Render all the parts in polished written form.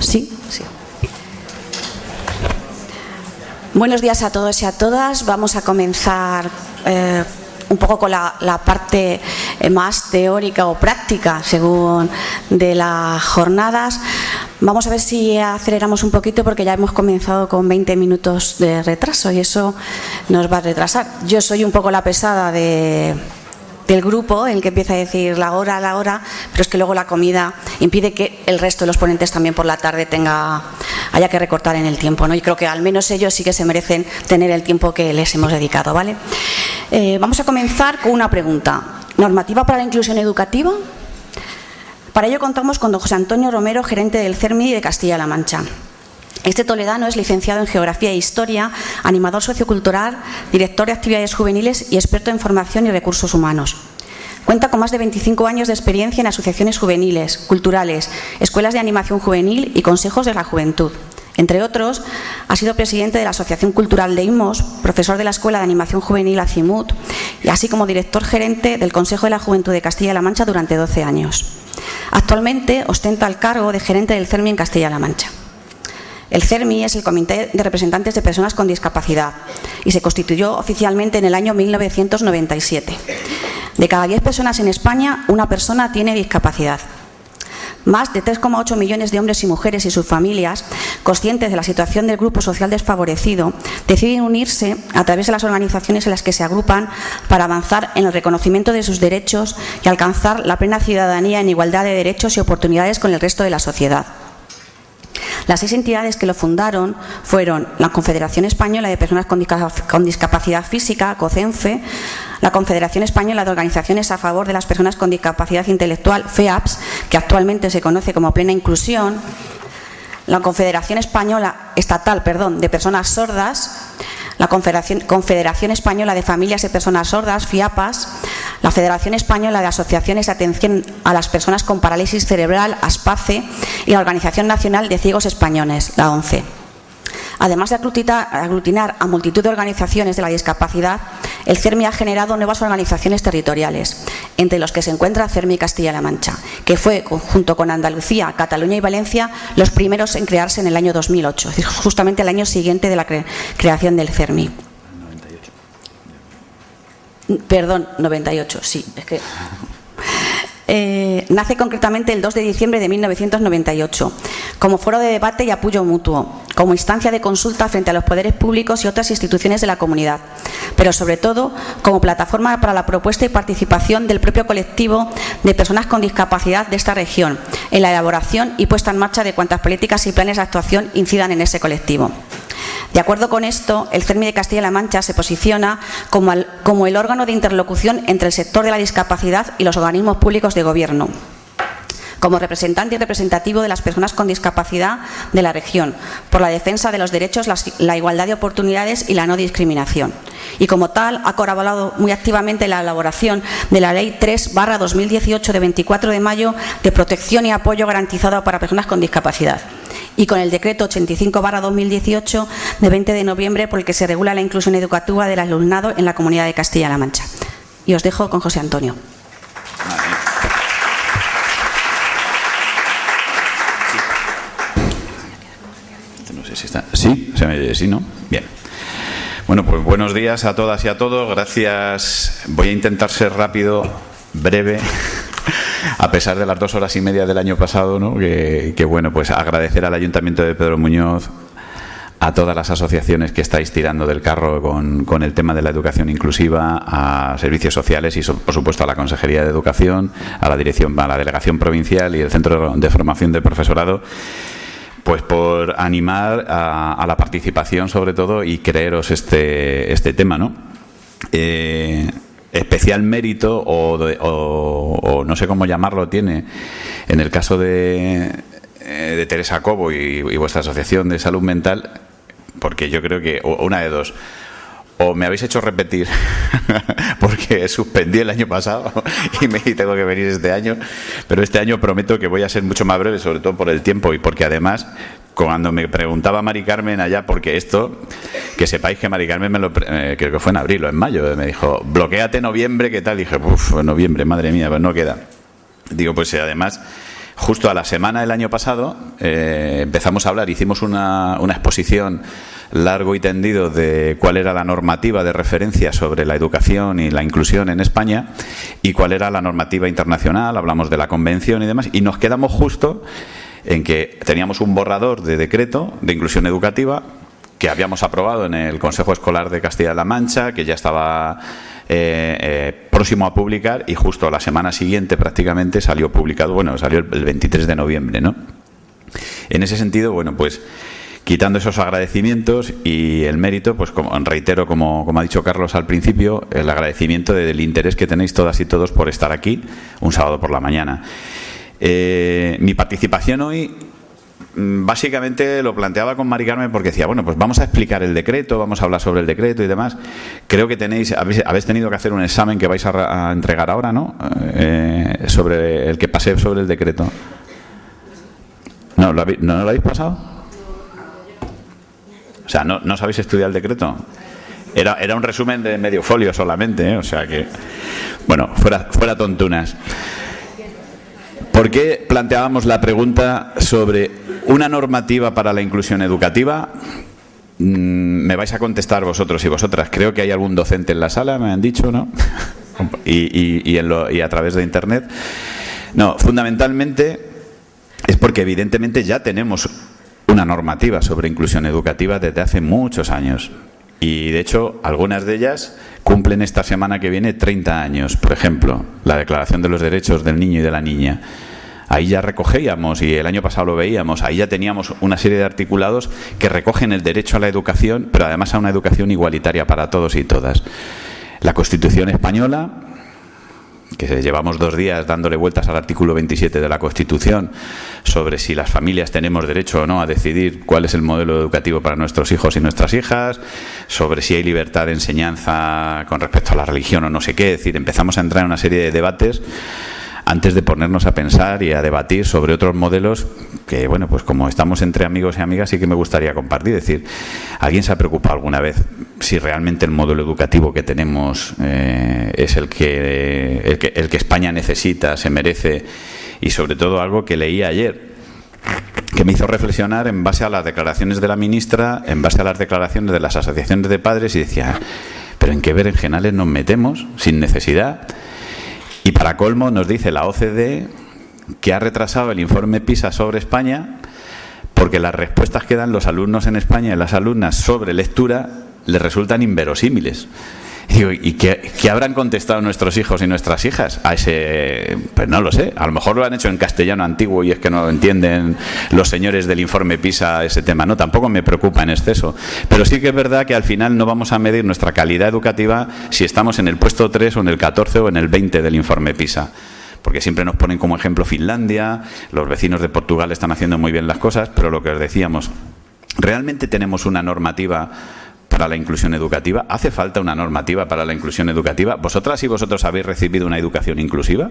Sí, sí. Buenos días a todos y a todas. Vamos a comenzar un poco con la parte más teórica o práctica, según de las jornadas. Vamos a ver si aceleramos un poquito, porque ya hemos comenzado con 20 minutos de retraso y eso nos va a retrasar. Yo soy un poco la pesada del grupo, el que empieza a decir la hora, pero es que luego la comida impide que el resto de los ponentes también por la tarde haya que recortar en el tiempo, ¿no? Y creo que al menos ellos sí que se merecen tener el tiempo que les hemos dedicado, ¿vale? Vamos a comenzar con una pregunta. ¿Normativa para la inclusión educativa? Para ello contamos con don José Antonio Romero, gerente del CERMI de Castilla-La Mancha. Este toledano es licenciado en Geografía e Historia, animador sociocultural, director de actividades juveniles y experto en formación y recursos humanos. Cuenta con más de 25 años de experiencia en asociaciones juveniles, culturales, escuelas de animación juvenil y consejos de la juventud. Entre otros, ha sido presidente de la Asociación Cultural de Imos, profesor de la Escuela de Animación Juvenil Acimut y así como director gerente del Consejo de la Juventud de Castilla-La Mancha durante 12 años. Actualmente ostenta el cargo de gerente del CERMI en Castilla-La Mancha. El CERMI es el Comité de Representantes de Personas con Discapacidad y se constituyó oficialmente en el año 1997. De cada 10 personas en España, una persona tiene discapacidad. Más de 3,8 millones de hombres y mujeres y sus familias, conscientes de la situación del grupo social desfavorecido, deciden unirse a través de las organizaciones en las que se agrupan para avanzar en el reconocimiento de sus derechos y alcanzar la plena ciudadanía en igualdad de derechos y oportunidades con el resto de la sociedad. Las 6 entidades que lo fundaron fueron la Confederación Española de Personas con Discapacidad Física, COCENFE, la Confederación Española de Organizaciones a Favor de las Personas con Discapacidad Intelectual, FEAPS, que actualmente se conoce como Plena Inclusión, la Confederación Estatal de Personas Sordas, la Confederación Española de Familias de Personas Sordas, FIAPAS, la Federación Española de Asociaciones de Atención a las Personas con Parálisis Cerebral, ASPACE, y la Organización Nacional de Ciegos Españoles, la ONCE. Además de aglutinar a multitud de organizaciones de la discapacidad, el CERMI ha generado nuevas organizaciones territoriales, entre los que se encuentra CERMI Castilla-La Mancha, que fue, junto con Andalucía, Cataluña y Valencia, los primeros en crearse en el año 2008, es decir, justamente el año siguiente de la creación del CERMI. 98, sí, es que... nace concretamente el 2 de diciembre de 1998 como foro de debate y apoyo mutuo, como instancia de consulta frente a los poderes públicos y otras instituciones de la comunidad, pero sobre todo como plataforma para la propuesta y participación del propio colectivo de personas con discapacidad de esta región en la elaboración y puesta en marcha de cuantas políticas y planes de actuación incidan en ese colectivo. De acuerdo con esto, el CERMI de Castilla-La Mancha se posiciona como el órgano de interlocución entre el sector de la discapacidad y los organismos públicos de gobierno, como representante y representativo de las personas con discapacidad de la región, por la defensa de los derechos, la igualdad de oportunidades y la no discriminación. Y como tal, ha colaborado muy activamente en la elaboración de la Ley 3/2018 de 24 de mayo de protección y apoyo garantizado para personas con discapacidad, y con el decreto 85/2018 de 20 de noviembre por el que se regula la inclusión educativa del alumnado en la Comunidad de Castilla-La Mancha. Y os dejo con José Antonio. No sé si está. ¿Sí? ¿Se me oye? ¿Sí, no? Bien. Bueno, pues buenos días a todas y a todos. Gracias. Voy a intentar ser rápido, breve. A pesar de las 2 horas y media del año pasado, ¿no? Que bueno, pues agradecer al Ayuntamiento de Pedro Muñoz, a todas las asociaciones que estáis tirando del carro con el tema de la educación inclusiva, a servicios sociales y por supuesto a la Consejería de Educación, a la Delegación Provincial y el Centro de Formación de Profesorado, pues por animar a la participación sobre todo y creeros este tema, ¿no? Especial mérito o no sé cómo llamarlo tiene en el caso de Teresa Cobo y vuestra asociación de salud mental, porque yo creo que una de dos: o me habéis hecho repetir porque suspendí el año pasado y tengo que venir este año, pero este año prometo que voy a ser mucho más breve, sobre todo por el tiempo y porque además cuando me preguntaba Mari Carmen allá, porque esto, que sepáis que Mari Carmen creo que fue en abril o en mayo, me dijo, bloquéate noviembre, ¿qué tal? Dije, noviembre, madre mía, pues no queda. Digo, pues además justo a la semana del año pasado empezamos a hablar, hicimos una exposición largo y tendido de cuál era la normativa de referencia sobre la educación y la inclusión en España y cuál era la normativa internacional, hablamos de la convención y demás, y nos quedamos justo en que teníamos un borrador de decreto de inclusión educativa que habíamos aprobado en el Consejo Escolar de Castilla-La Mancha, que ya estaba próximo a publicar, y justo la semana siguiente prácticamente salió publicado, bueno, salió el 23 de noviembre, ¿no? En ese sentido, bueno, pues quitando esos agradecimientos y el mérito, pues reitero, como ha dicho Carlos al principio, el agradecimiento del interés que tenéis todas y todos por estar aquí un sábado por la mañana. Mi participación hoy básicamente lo planteaba con Mari Carmen porque decía, bueno, pues vamos a explicar el decreto, vamos a hablar sobre el decreto y demás. Creo que habéis tenido que hacer un examen que vais a entregar ahora, ¿no? Sobre el que pasé sobre el decreto. ¿No lo habéis pasado? O sea, ¿no os habéis estudiado el decreto? Era un resumen de medio folio solamente, ¿eh? O sea que, bueno, fuera tontunas. ¿Por qué planteábamos la pregunta sobre una normativa para la inclusión educativa? Me vais a contestar vosotros y vosotras. Creo que hay algún docente en la sala, me han dicho, ¿no? y a través de Internet. No, fundamentalmente es porque evidentemente ya tenemos una normativa sobre inclusión educativa desde hace muchos años. Y, de hecho, algunas de ellas cumplen esta semana que viene 30 años. Por ejemplo, la Declaración de los Derechos del Niño y de la Niña. Ahí ya recogíamos, y el año pasado lo veíamos, ahí ya teníamos una serie de articulados que recogen el derecho a la educación, pero además a una educación igualitaria para todos y todas. La Constitución española, que llevamos 2 días dándole vueltas al artículo 27 de la Constitución sobre si las familias tenemos derecho o no a decidir cuál es el modelo educativo para nuestros hijos y nuestras hijas, sobre si hay libertad de enseñanza con respecto a la religión o no sé qué. Es decir, empezamos a entrar en una serie de debates antes de ponernos a pensar y a debatir sobre otros modelos que, bueno, pues como estamos entre amigos y amigas, sí que me gustaría compartir. Es decir, ¿alguien se ha preocupado alguna vez si realmente el modelo educativo que tenemos es el que España necesita, se merece? Y sobre todo algo que leí ayer, que me hizo reflexionar en base a las declaraciones de la ministra, en base a las declaraciones de las asociaciones de padres, y decía, ¿pero en qué berenjenales nos metemos sin necesidad? Y para colmo nos dice la OCDE que ha retrasado el informe PISA sobre España porque las respuestas que dan los alumnos en España y las alumnas sobre lectura les resultan inverosímiles. ¿Y qué habrán contestado nuestros hijos y nuestras hijas a ese? Pues no lo sé, a lo mejor lo han hecho en castellano antiguo y es que no entienden los señores del informe PISA ese tema. No, tampoco me preocupa en exceso, pero sí que es verdad que al final no vamos a medir nuestra calidad educativa si estamos en el puesto 3 o en el 14 o en el 20 del informe PISA, porque siempre nos ponen como ejemplo Finlandia, los vecinos de Portugal están haciendo muy bien las cosas, pero lo que os decíamos, ¿realmente tenemos una normativa para la inclusión educativa? ¿Hace falta una normativa para la inclusión educativa? ¿Vosotras y vosotros habéis recibido una educación inclusiva?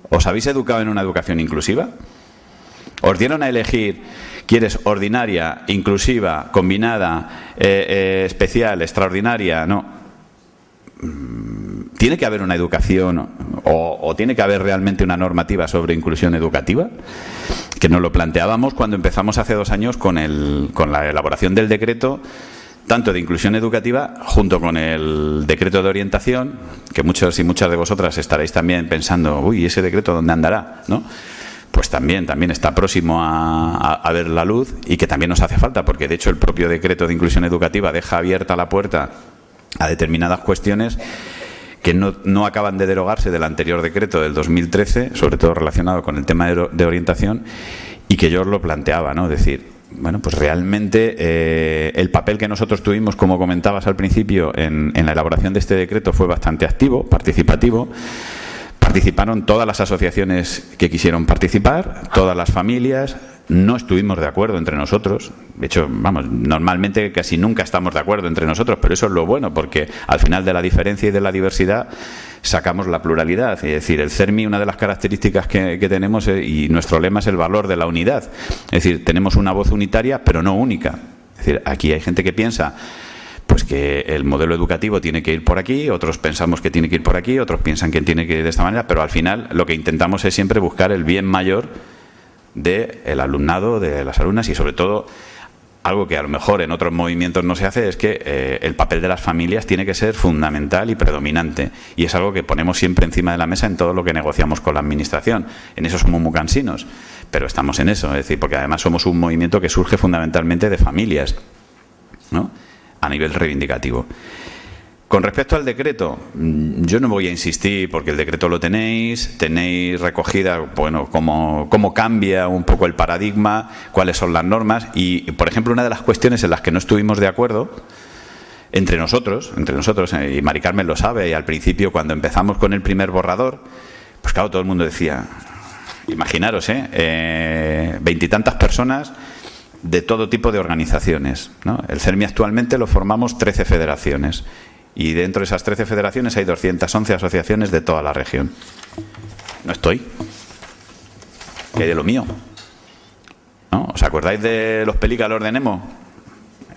¿Os habéis educado en una educación inclusiva? ¿Os dieron a elegir, quieres ordinaria, inclusiva, combinada, especial, extraordinaria? No. ¿Tiene que haber una educación o tiene que haber realmente una normativa sobre inclusión educativa? Que nos lo planteábamos cuando empezamos hace 2 años con la elaboración del decreto, tanto de inclusión educativa junto con el decreto de orientación, que muchos y muchas de vosotras estaréis también pensando, uy, ¿ese decreto dónde andará? ¿No? Pues también está próximo a ver la luz, y que también nos hace falta, porque de hecho el propio decreto de inclusión educativa deja abierta la puerta a determinadas cuestiones que no acaban de derogarse del anterior decreto del 2013, sobre todo relacionado con el tema de orientación, y que yo os lo planteaba, ¿no? Es decir, bueno, pues realmente el papel que nosotros tuvimos, como comentabas al principio, en la elaboración de este decreto fue bastante activo, participativo. Participaron todas las asociaciones que quisieron participar, todas las familias. No estuvimos de acuerdo entre nosotros. De hecho, normalmente casi nunca estamos de acuerdo entre nosotros, pero eso es lo bueno, porque al final de la diferencia y de la diversidad sacamos la pluralidad. Es decir, el CERMI, una de las características que tenemos, y nuestro lema es el valor de la unidad. Es decir, tenemos una voz unitaria, pero no única. Es decir, aquí hay gente que piensa pues que el modelo educativo tiene que ir por aquí, otros pensamos que tiene que ir por aquí, otros piensan que tiene que ir de esta manera, pero al final lo que intentamos es siempre buscar el bien mayor del alumnado, de las alumnas, y sobre todo algo que a lo mejor en otros movimientos no se hace, es que el papel de las familias tiene que ser fundamental y predominante, y es algo que ponemos siempre encima de la mesa en todo lo que negociamos con la administración. En eso somos muy cansinos, pero estamos en eso, es decir, porque además somos un movimiento que surge fundamentalmente de familias, ¿no?, a nivel reivindicativo. Con respecto al decreto, yo no voy a insistir porque el decreto lo tenéis recogida, bueno, cómo cambia un poco el paradigma, cuáles son las normas, y por ejemplo una de las cuestiones en las que no estuvimos de acuerdo entre nosotros, y Mari Carmen lo sabe, y al principio cuando empezamos con el primer borrador, pues claro, todo el mundo decía, imaginaros, 20 y tantas personas de todo tipo de organizaciones, ¿no? El CERMI actualmente lo formamos 13 federaciones. Y dentro de esas 13 federaciones hay 211 asociaciones de toda la región. No estoy. ¿Qué hay de lo mío? ¿No? ¿Os acordáis de los pelícanos de Nemo?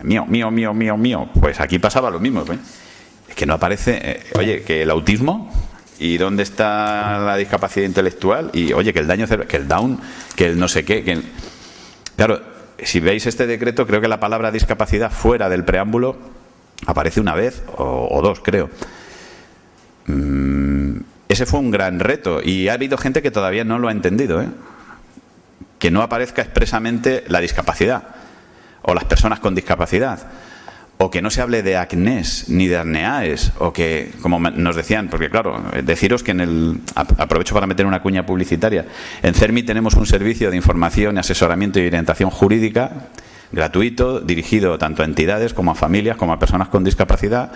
Mío. Pues aquí pasaba lo mismo, ¿eh? Es que no aparece... oye, que el autismo... ¿Y dónde está la discapacidad intelectual? Y oye, que el daño cerebral, que el Down, que el no sé qué... que Claro, si veis este decreto, creo que la palabra discapacidad fuera del preámbulo aparece una vez o dos, creo. Ese fue un gran reto y ha habido gente que todavía no lo ha entendido, que no aparezca expresamente la discapacidad o las personas con discapacidad, o que no se hable de acnés ni de acneaes, o que, como nos decían, porque claro, deciros que aprovecho para meter una cuña publicitaria, en CERMI tenemos un servicio de información, asesoramiento y orientación jurídica gratuito, dirigido tanto a entidades como a familias, como a personas con discapacidad,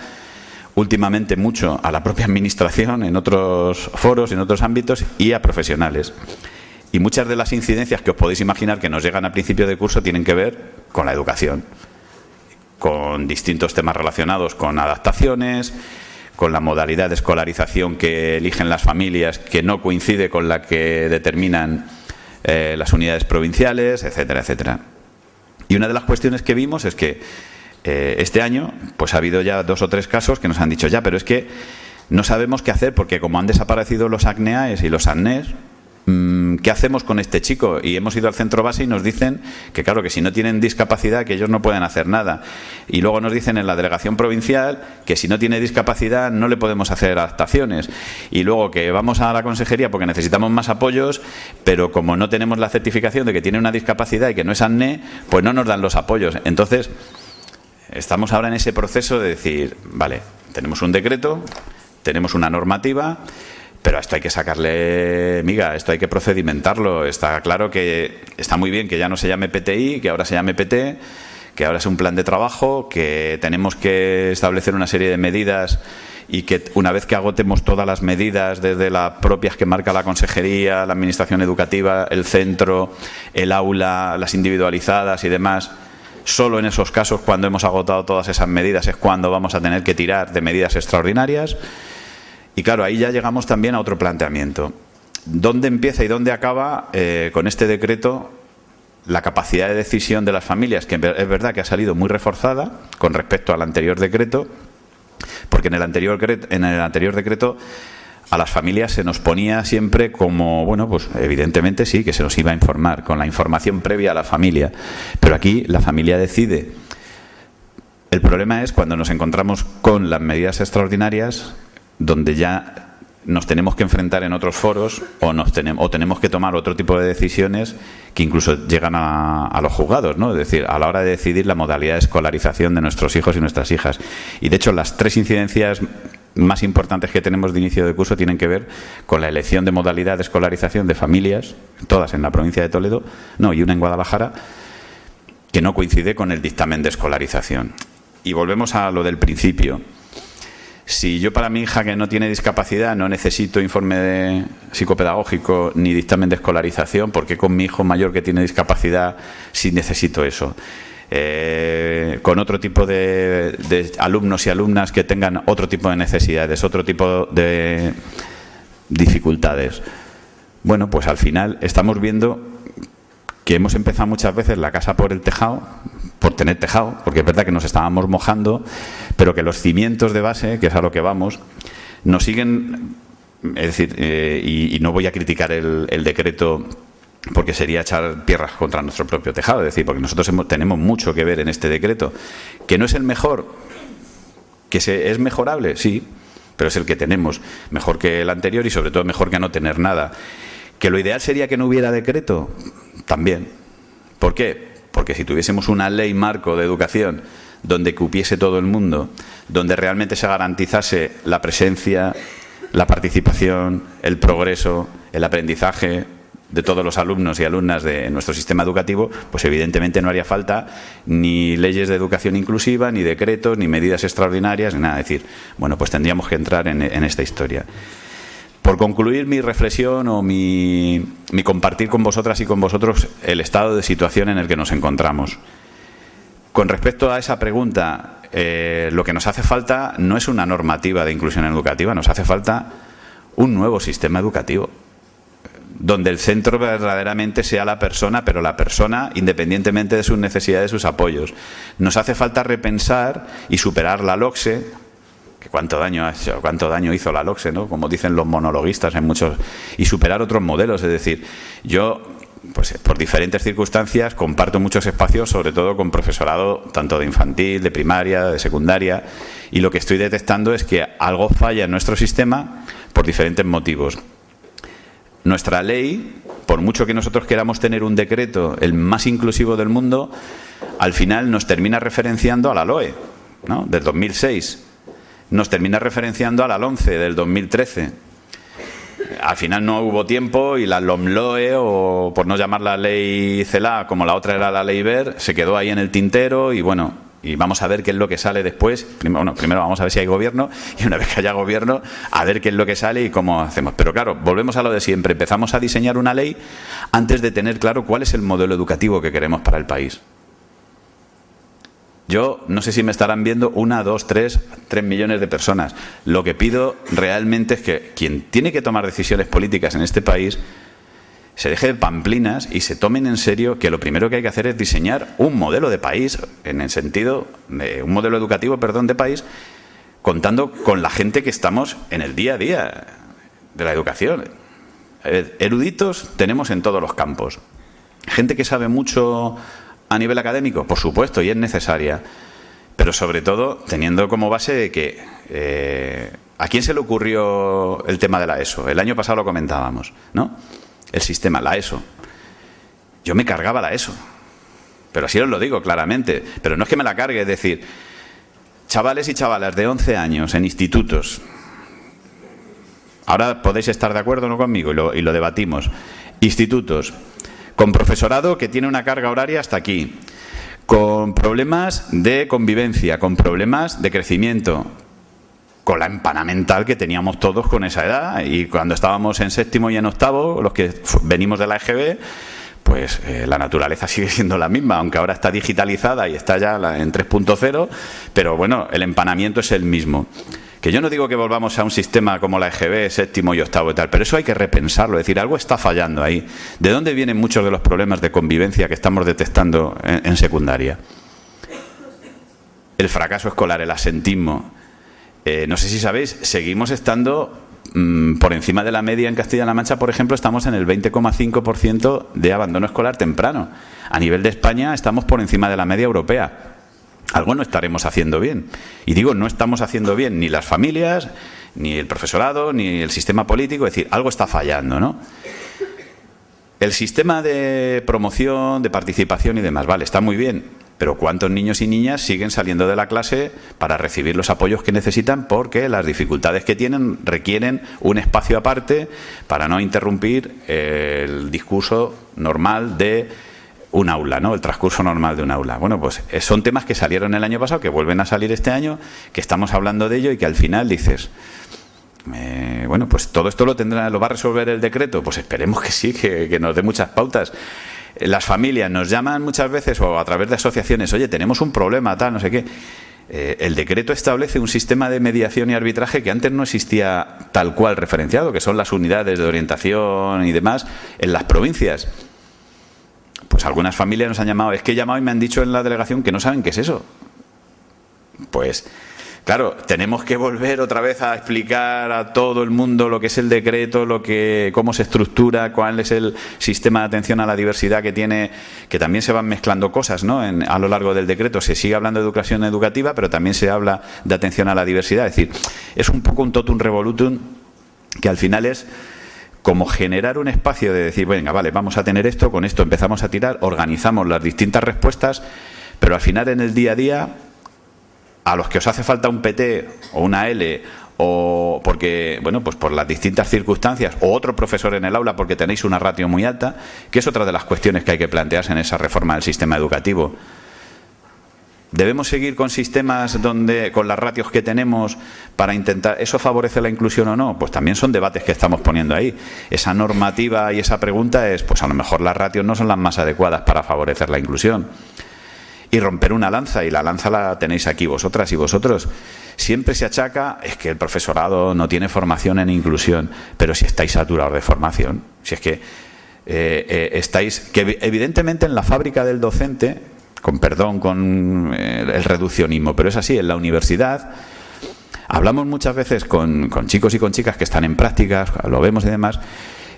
últimamente mucho a la propia administración, en otros foros, en otros ámbitos, y a profesionales. Y muchas de las incidencias que os podéis imaginar que nos llegan a principio de curso tienen que ver con la educación, con distintos temas relacionados con adaptaciones, con la modalidad de escolarización que eligen las familias, que no coincide con la que determinan las unidades provinciales, etcétera, etcétera. Y una de las cuestiones que vimos es que este año pues ha habido ya 2 o 3 casos que nos han dicho, ya, pero es que no sabemos qué hacer porque como han desaparecido los acneaes y los acnés, ¿qué hacemos con este chico? Y hemos ido al centro base y nos dicen que claro, que si no tienen discapacidad, que ellos no pueden hacer nada. Y luego nos dicen en la delegación provincial que si no tiene discapacidad no le podemos hacer adaptaciones. Y luego que vamos a la consejería porque necesitamos más apoyos, pero como no tenemos la certificación de que tiene una discapacidad y que no es acné, pues no nos dan los apoyos. Entonces, estamos ahora en ese proceso de decir, vale, tenemos un decreto, tenemos una normativa, pero a esto hay que sacarle miga, esto hay que procedimentarlo. Está claro que está muy bien que ya no se llame PTI, que ahora se llame PT, que ahora es un plan de trabajo, que tenemos que establecer una serie de medidas y que una vez que agotemos todas las medidas, desde las propias que marca la consejería, la administración educativa, el centro, el aula, las individualizadas y demás, solo en esos casos, cuando hemos agotado todas esas medidas, es cuando vamos a tener que tirar de medidas extraordinarias. Y claro, ahí ya llegamos también a otro planteamiento. ¿Dónde empieza y dónde acaba con este decreto la capacidad de decisión de las familias? Que es verdad que ha salido muy reforzada con respecto al anterior decreto, porque en el anterior decreto a las familias se nos ponía siempre como, bueno, pues evidentemente sí, que se nos iba a informar, con la información previa a la familia. Pero aquí la familia decide. El problema es cuando nos encontramos con las medidas extraordinarias, donde ya nos tenemos que enfrentar en otros foros o tenemos que tomar otro tipo de decisiones que incluso llegan a los juzgados, ¿no? Es decir, a la hora de decidir la modalidad de escolarización de nuestros hijos y nuestras hijas. Y de hecho las 3 incidencias más importantes que tenemos de inicio de curso tienen que ver con la elección de modalidad de escolarización de familias, todas en la provincia de Toledo, y una en Guadalajara, que no coincide con el dictamen de escolarización. Y volvemos a lo del principio. Si yo para mi hija que no tiene discapacidad no necesito informe psicopedagógico ni dictamen de escolarización, ¿por qué con mi hijo mayor que tiene discapacidad sí necesito eso? Con otro tipo de alumnos y alumnas que tengan otro tipo de necesidades, otro tipo de dificultades. Bueno, pues al final estamos viendo que hemos empezado muchas veces la casa por el tejado, por tener tejado, porque es verdad que nos estábamos mojando, pero que los cimientos de base, que es a lo que vamos, nos siguen, es decir, y no voy a criticar el decreto porque sería echar piedras contra nuestro propio tejado, es decir, porque nosotros tenemos mucho que ver en este decreto, que no es el mejor, que es mejorable, sí, pero es el que tenemos, mejor que el anterior y sobre todo mejor que no tener nada. ¿Que lo ideal sería que no hubiera decreto? También. ¿Por qué? Porque si tuviésemos una ley marco de educación donde cupiese todo el mundo, donde realmente se garantizase la presencia, la participación, el progreso, el aprendizaje de todos los alumnos y alumnas de nuestro sistema educativo, pues evidentemente no haría falta ni leyes de educación inclusiva, ni decretos, ni medidas extraordinarias, ni nada. Es decir, bueno, pues tendríamos que entrar en esta historia. Por concluir mi reflexión o mi compartir con vosotras y con vosotros el estado de situación en el que nos encontramos. Con respecto a esa pregunta, lo que nos hace falta no es una normativa de inclusión educativa, nos hace falta un nuevo sistema educativo, donde el centro verdaderamente sea la persona, pero la persona independientemente de sus necesidades, sus apoyos. Nos hace falta repensar y superar la LOCSE, que cuánto daño hizo la LOCSE, ¿no? Como dicen los monologuistas en muchos, y superar otros modelos. Es decir, yo, pues por diferentes circunstancias, comparto muchos espacios, sobre todo con profesorado tanto de infantil, de primaria, de secundaria, y lo que estoy detectando es que algo falla en nuestro sistema por diferentes motivos. Nuestra ley, por mucho que nosotros queramos tener un decreto el más inclusivo del mundo, al final nos termina referenciando a la LOE, ¿no?, del 2006. Nos termina referenciando a la LOMCE del 2013. Al final no hubo tiempo y la LOMLOE, o por no llamarla ley CELA, como la otra era la ley BER, se quedó ahí en el tintero y bueno, y vamos a ver qué es lo que sale después. Primero vamos a ver si hay gobierno y una vez que haya gobierno, a ver qué es lo que sale y cómo hacemos. Pero claro, volvemos a lo de siempre. Empezamos a diseñar una ley antes de tener claro cuál es el modelo educativo que queremos para el país. Yo no sé si me estarán viendo 1, 2, 3 millones de personas. Lo que pido realmente es que quien tiene que tomar decisiones políticas en este país se deje de pamplinas y se tomen en serio que lo primero que hay que hacer es diseñar un modelo de país, en el sentido de un modelo educativo, de país, contando con la gente que estamos en el día a día de la educación. Eruditos tenemos en todos los campos. Gente que sabe mucho a nivel académico, por supuesto, y es necesaria, pero sobre todo teniendo como base de que ¿a quién se le ocurrió el tema de la ESO? El año pasado lo comentábamos, ¿no? El sistema, la ESO. Yo me cargaba la ESO, pero así os lo digo claramente, pero no es que me la cargue, es decir, chavales y chavalas de 11 años en institutos, ahora podéis estar de acuerdo, ¿no?, conmigo y lo debatimos, institutos con profesorado que tiene una carga horaria hasta aquí, con problemas de convivencia, con problemas de crecimiento, con la empana mental que teníamos todos con esa edad, y cuando estábamos en séptimo y en octavo, los que venimos de la EGB, pues la naturaleza sigue siendo la misma, aunque ahora está digitalizada y está ya en 3.0, pero bueno, el empanamiento es el mismo. Que yo no digo que volvamos a un sistema como la EGB, séptimo y octavo y tal, pero eso hay que repensarlo, es decir, algo está fallando ahí. ¿De dónde vienen muchos de los problemas de convivencia que estamos detectando en secundaria? El fracaso escolar, el asentismo. No sé si sabéis, seguimos estando por encima de la media en Castilla-La Mancha, por ejemplo, estamos en el 20,5% de abandono escolar temprano. A nivel de España estamos por encima de la media europea. Algo no estaremos haciendo bien. Y digo, no estamos haciendo bien ni las familias, ni el profesorado, ni el sistema político. Es decir, algo está fallando, ¿no? El sistema de promoción, de participación y demás, vale, está muy bien. Pero ¿cuántos niños y niñas siguen saliendo de la clase para recibir los apoyos que necesitan? Porque las dificultades que tienen requieren un espacio aparte para no interrumpir el discurso normal de un aula, ¿no? El transcurso normal de un aula. Bueno, pues son temas que salieron el año pasado, que vuelven a salir este año, que estamos hablando de ello y que al final dices, bueno, pues todo esto lo va a resolver el decreto. Pues esperemos que sí, que nos dé muchas pautas. Las familias nos llaman muchas veces o a través de asociaciones, oye, tenemos un problema, tal, no sé qué. El decreto establece un sistema de mediación y arbitraje que antes no existía tal cual referenciado, que son las unidades de orientación y demás en las provincias. pues algunas familias nos han llamado, es que he llamado y me han dicho en la delegación que no saben qué es eso. Pues claro, tenemos que volver otra vez a explicar a todo el mundo lo que es el decreto, cómo se estructura, cuál es el sistema de atención a la diversidad que tiene, que también se van mezclando cosas, ¿no? A lo largo del decreto se sigue hablando de educación educativa, pero también se habla de atención a la diversidad. Es decir, es un poco un totum revolutum que al final es como generar un espacio de decir, venga, vale, vamos a tener esto, con esto empezamos a tirar, organizamos las distintas respuestas, pero al final en el día a día, a los que os hace falta un PT o una L, o porque, bueno, pues por las distintas circunstancias, o otro profesor en el aula porque tenéis una ratio muy alta, que es otra de las cuestiones que hay que plantearse en esa reforma del sistema educativo. ¿Debemos seguir con sistemas con las ratios que tenemos para intentar... ¿Eso favorece la inclusión o no? Pues también son debates que estamos poniendo ahí. Esa normativa y esa pregunta es, pues a lo mejor las ratios no son las más adecuadas para favorecer la inclusión. Y romper una lanza, y la lanza la tenéis aquí vosotras y vosotros. Siempre se achaca, es que el profesorado no tiene formación en inclusión, pero si estáis saturados de formación, si es que estáis... que evidentemente en la fábrica del docente, con perdón, con el reduccionismo, pero es así, en la universidad hablamos muchas veces con chicos y con chicas que están en prácticas, lo vemos y demás,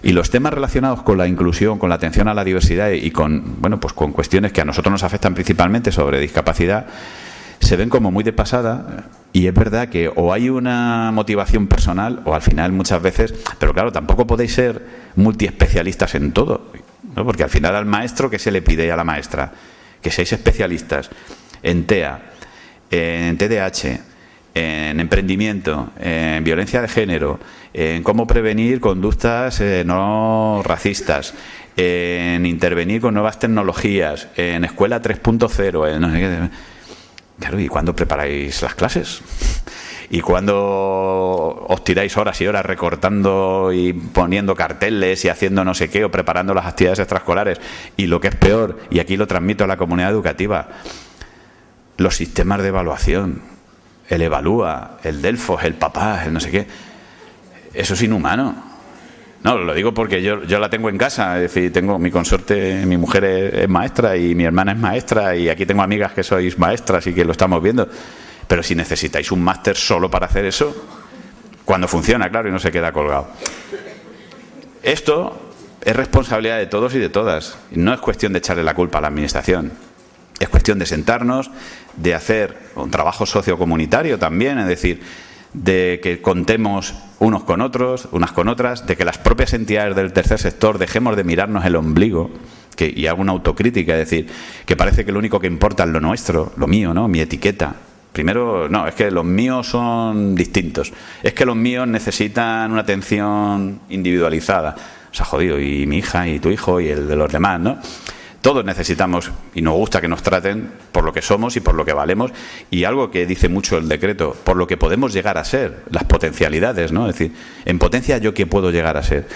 y los temas relacionados con la inclusión, con la atención a la diversidad y con, bueno, pues con cuestiones que a nosotros nos afectan principalmente sobre discapacidad, se ven como muy de pasada, y es verdad que o hay una motivación personal o al final muchas veces, pero claro, tampoco podéis ser multiespecialistas en todo, ¿no? Porque al final al maestro, ¿qué se le pide a la maestra? Que seáis especialistas en TEA, en TDAH, en emprendimiento, en violencia de género, en cómo prevenir conductas no racistas, en intervenir con nuevas tecnologías, en escuela 3.0, en no sé qué. Claro, ¿y cuándo preparáis las clases? ¿Y cuándo os tiráis horas y horas recortando y poniendo carteles y haciendo no sé qué o preparando las actividades extraescolares? Y lo que es peor, y aquí lo transmito a la comunidad educativa, los sistemas de evaluación, el Evalúa, el Delfos, el Papás, el no sé qué, eso es inhumano. No, lo digo porque yo la tengo en casa, es decir, tengo mi consorte, mi mujer es maestra y mi hermana es maestra y aquí tengo amigas que sois maestras y que lo estamos viendo. Pero si necesitáis un máster solo para hacer eso, cuando funciona, claro, y no se queda colgado. Esto es responsabilidad de todos y de todas. No es cuestión de echarle la culpa a la administración. Es cuestión de sentarnos, de hacer un trabajo sociocomunitario también, es decir, de que contemos unos con otros, unas con otras, de que las propias entidades del tercer sector dejemos de mirarnos el ombligo y hago una autocrítica, es decir, que parece que lo único que importa es lo nuestro, lo mío, ¿no? Mi etiqueta. Primero, no, es que los míos son distintos. Es que los míos necesitan una atención individualizada. O sea, jodido, y mi hija, y tu hijo, y el de los demás, ¿no? Todos necesitamos, y nos gusta que nos traten por lo que somos y por lo que valemos. Y algo que dice mucho el decreto, por lo que podemos llegar a ser, las potencialidades, ¿no? Es decir, en potencia, ¿yo qué puedo llegar a ser?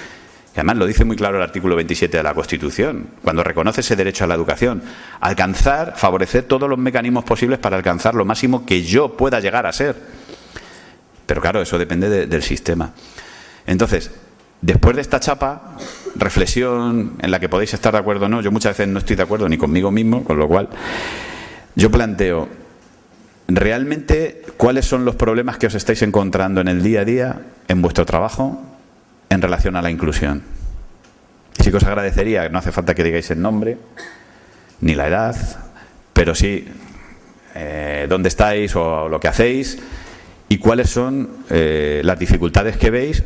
Y además lo dice muy claro el artículo 27 de la Constitución, cuando reconoce ese derecho a la educación. Alcanzar, favorecer todos los mecanismos posibles para alcanzar lo máximo que yo pueda llegar a ser. Pero claro, eso depende del sistema. Entonces, después de esta chapa, reflexión en la que podéis estar de acuerdo o no, yo muchas veces no estoy de acuerdo ni conmigo mismo, con lo cual yo planteo, ¿realmente cuáles son los problemas que os estáis encontrando en el día a día, en vuestro trabajo, en relación a la inclusión? Sí que os agradecería, no hace falta que digáis el nombre ni la edad, pero sí dónde estáis o lo que hacéis y cuáles son las dificultades que veis,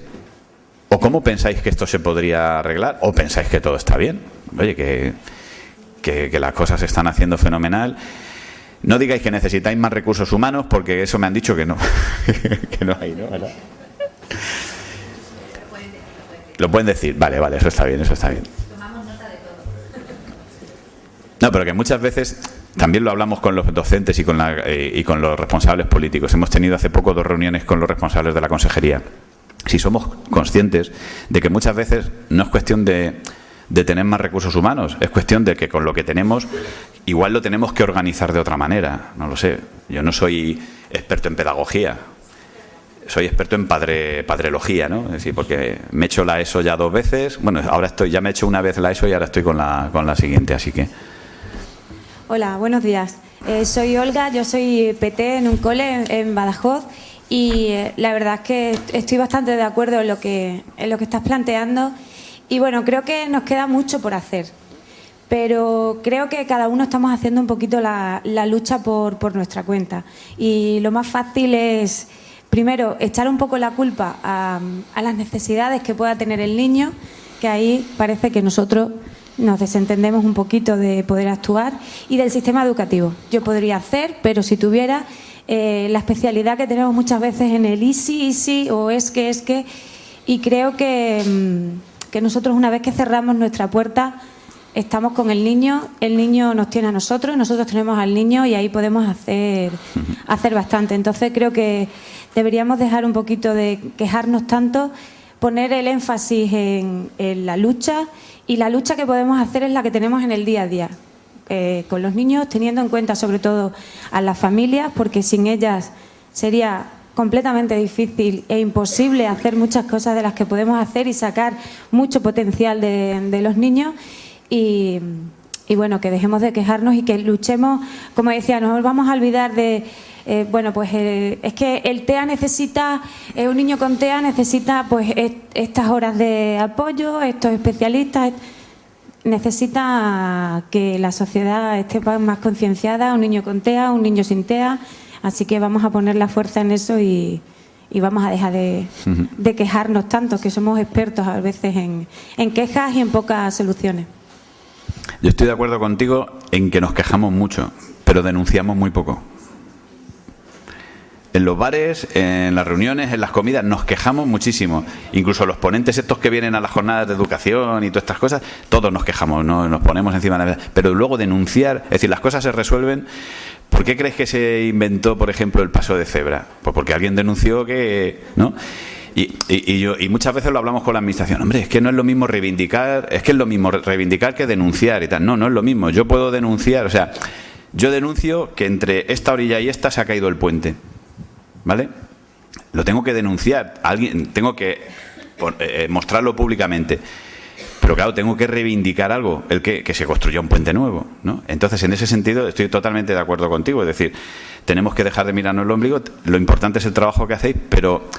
o cómo pensáis que esto se podría arreglar, o pensáis que todo está bien. Oye, que las cosas se están haciendo fenomenal. No digáis que necesitáis más recursos humanos, porque eso me han dicho que no, que no hay, ¿no? ¿Verdad? Lo pueden decir, vale, eso está bien, eso está bien. Tomamos nota de todo. No, pero que muchas veces también lo hablamos con los docentes y con los responsables políticos. Hemos tenido hace poco 2 reuniones con los responsables de la consejería. Si somos conscientes de que muchas veces no es cuestión de tener más recursos humanos, es cuestión de que con lo que tenemos igual lo tenemos que organizar de otra manera. No lo sé, yo no soy experto en pedagogía. soy experto en padrelogía, ¿no? Es decir, porque me he hecho la ESO ya 2 veces. Bueno, ahora ya me he hecho una vez la ESO y ahora estoy con la siguiente, así que... Hola, buenos días. Soy Olga, yo soy PT en un cole en Badajoz y la verdad es que estoy bastante de acuerdo en lo que estás planteando y bueno, creo que nos queda mucho por hacer, pero creo que cada uno estamos haciendo un poquito la lucha por nuestra cuenta y lo más fácil es, primero, echar un poco la culpa a las necesidades que pueda tener el niño, que ahí parece que nosotros nos desentendemos un poquito de poder actuar, y del sistema educativo. Yo podría hacer, pero si tuviera la especialidad que tenemos muchas veces en el easy o es que, y creo que nosotros una vez que cerramos nuestra puerta estamos con el niño nos tiene a nosotros, nosotros tenemos al niño y ahí podemos hacer bastante. Entonces creo que deberíamos dejar un poquito de quejarnos tanto, poner el énfasis en la lucha, y la lucha que podemos hacer es la que tenemos en el día a día, con los niños, teniendo en cuenta sobre todo a las familias, porque sin ellas sería completamente difícil e imposible hacer muchas cosas de las que podemos hacer y sacar mucho potencial de los niños. Y bueno, que dejemos de quejarnos y que luchemos, como decía, no nos vamos a olvidar de... es que el TEA necesita, un niño con TEA necesita pues estas horas de apoyo, estos especialistas, necesita que la sociedad esté más concienciada, un niño con TEA, un niño sin TEA, así que vamos a poner la fuerza en eso y vamos a dejar de quejarnos tanto, que somos expertos a veces en quejas y en pocas soluciones. Yo estoy de acuerdo contigo en que nos quejamos mucho, pero denunciamos muy poco. En los bares, en las reuniones, en las comidas, nos quejamos muchísimo. Incluso los ponentes estos que vienen a las jornadas de educación y todas estas cosas, todos nos quejamos, ¿no? Nos ponemos encima de la mesa. Pero luego denunciar, es decir, las cosas se resuelven. ¿Por qué crees que se inventó, por ejemplo, el paso de cebra? Pues porque alguien denunció que... ¿no? Y muchas veces lo hablamos con la administración. Hombre, es que no es lo mismo reivindicar, es que es lo mismo reivindicar que denunciar y tal. No es lo mismo. Yo puedo denunciar, o sea, yo denuncio que entre esta orilla y esta se ha caído el puente. ¿Vale? Lo tengo que denunciar, tengo que mostrarlo públicamente. Pero claro, tengo que reivindicar algo, que se construya un puente nuevo, ¿no? Entonces, en ese sentido, estoy totalmente de acuerdo contigo. Es decir, tenemos que dejar de mirarnos el ombligo. Lo importante es el trabajo que hacéis, pero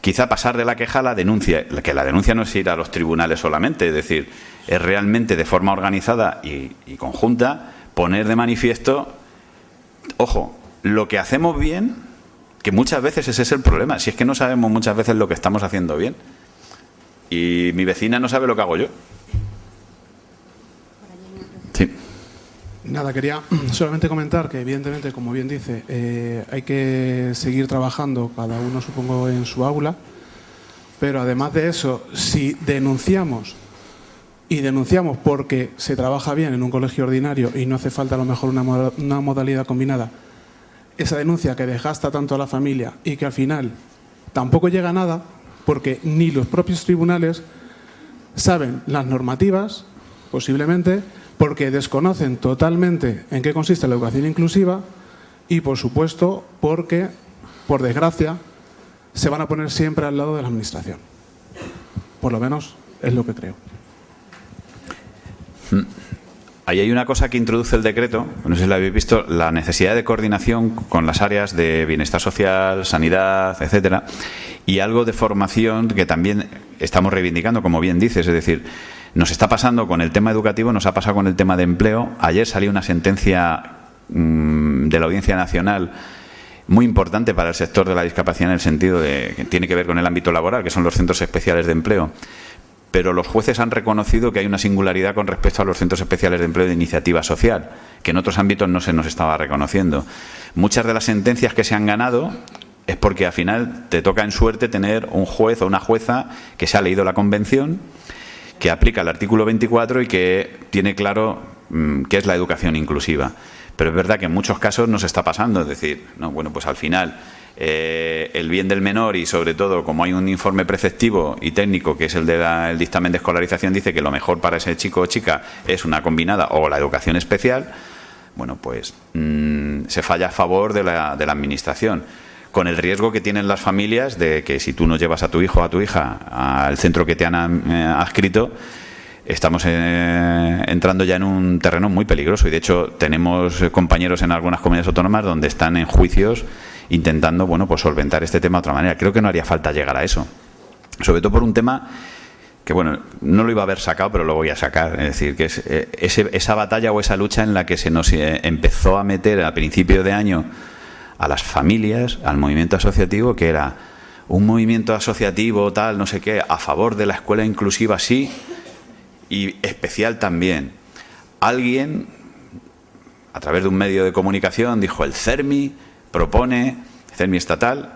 quizá pasar de la queja a la denuncia. Que la denuncia no es ir a los tribunales solamente, es decir, es realmente de forma organizada y conjunta poner de manifiesto, ojo, lo que hacemos bien, que muchas veces ese es el problema, si es que no sabemos muchas veces lo que estamos haciendo bien. Y mi vecina no sabe lo que hago yo. Sí. Nada, quería solamente comentar que evidentemente, como bien dice, hay que seguir trabajando, cada uno supongo en su aula, pero además de eso, si denunciamos porque se trabaja bien en un colegio ordinario y no hace falta a lo mejor una modalidad combinada, esa denuncia que desgasta tanto a la familia y que al final tampoco llega a nada, porque ni los propios tribunales saben las normativas, posiblemente, porque desconocen totalmente en qué consiste la educación inclusiva y, por supuesto, porque, por desgracia, se van a poner siempre al lado de la administración. Por lo menos es lo que creo. Ahí hay una cosa que introduce el decreto, no sé si la habéis visto, la necesidad de coordinación con las áreas de bienestar social, sanidad, etcétera, y algo de formación que también estamos reivindicando, como bien dices, es decir, nos está pasando con el tema educativo, nos ha pasado con el tema de empleo. Ayer salió una sentencia de la Audiencia Nacional muy importante para el sector de la discapacidad en el sentido de que tiene que ver con el ámbito laboral, que son los centros especiales de empleo. Pero los jueces han reconocido que hay una singularidad con respecto a los centros especiales de empleo de iniciativa social, que en otros ámbitos no se nos estaba reconociendo. Muchas de las sentencias que se han ganado es porque al final te toca en suerte tener un juez o una jueza que se ha leído la convención, que aplica el artículo 24 y que tiene claro qué es la educación inclusiva. Pero es verdad que en muchos casos nos está pasando, es decir, no, bueno, pues al final el bien del menor y sobre todo como hay un informe preceptivo y técnico que es el del dictamen de escolarización, dice que lo mejor para ese chico o chica es una combinada o la educación especial, bueno, pues se falla a favor de la administración. con el riesgo que tienen las familias de que si tú no llevas a tu hijo o a tu hija al centro que te han adscrito, estamos entrando ya en un terreno muy peligroso. Y de hecho tenemos compañeros en algunas comunidades autónomas donde están en juicios intentando, bueno, pues solventar este tema de otra manera. Creo que no haría falta llegar a eso, sobre todo por un tema que, bueno, no lo iba a haber sacado, pero lo voy a sacar. Es decir, que es esa batalla o esa lucha en la que se nos empezó a meter a principio de año a las familias, al movimiento asociativo, que era un movimiento asociativo tal, no sé qué, a favor de la escuela inclusiva sí, y especial también. Alguien, a través de un medio de comunicación, dijo: el CERMI estatal,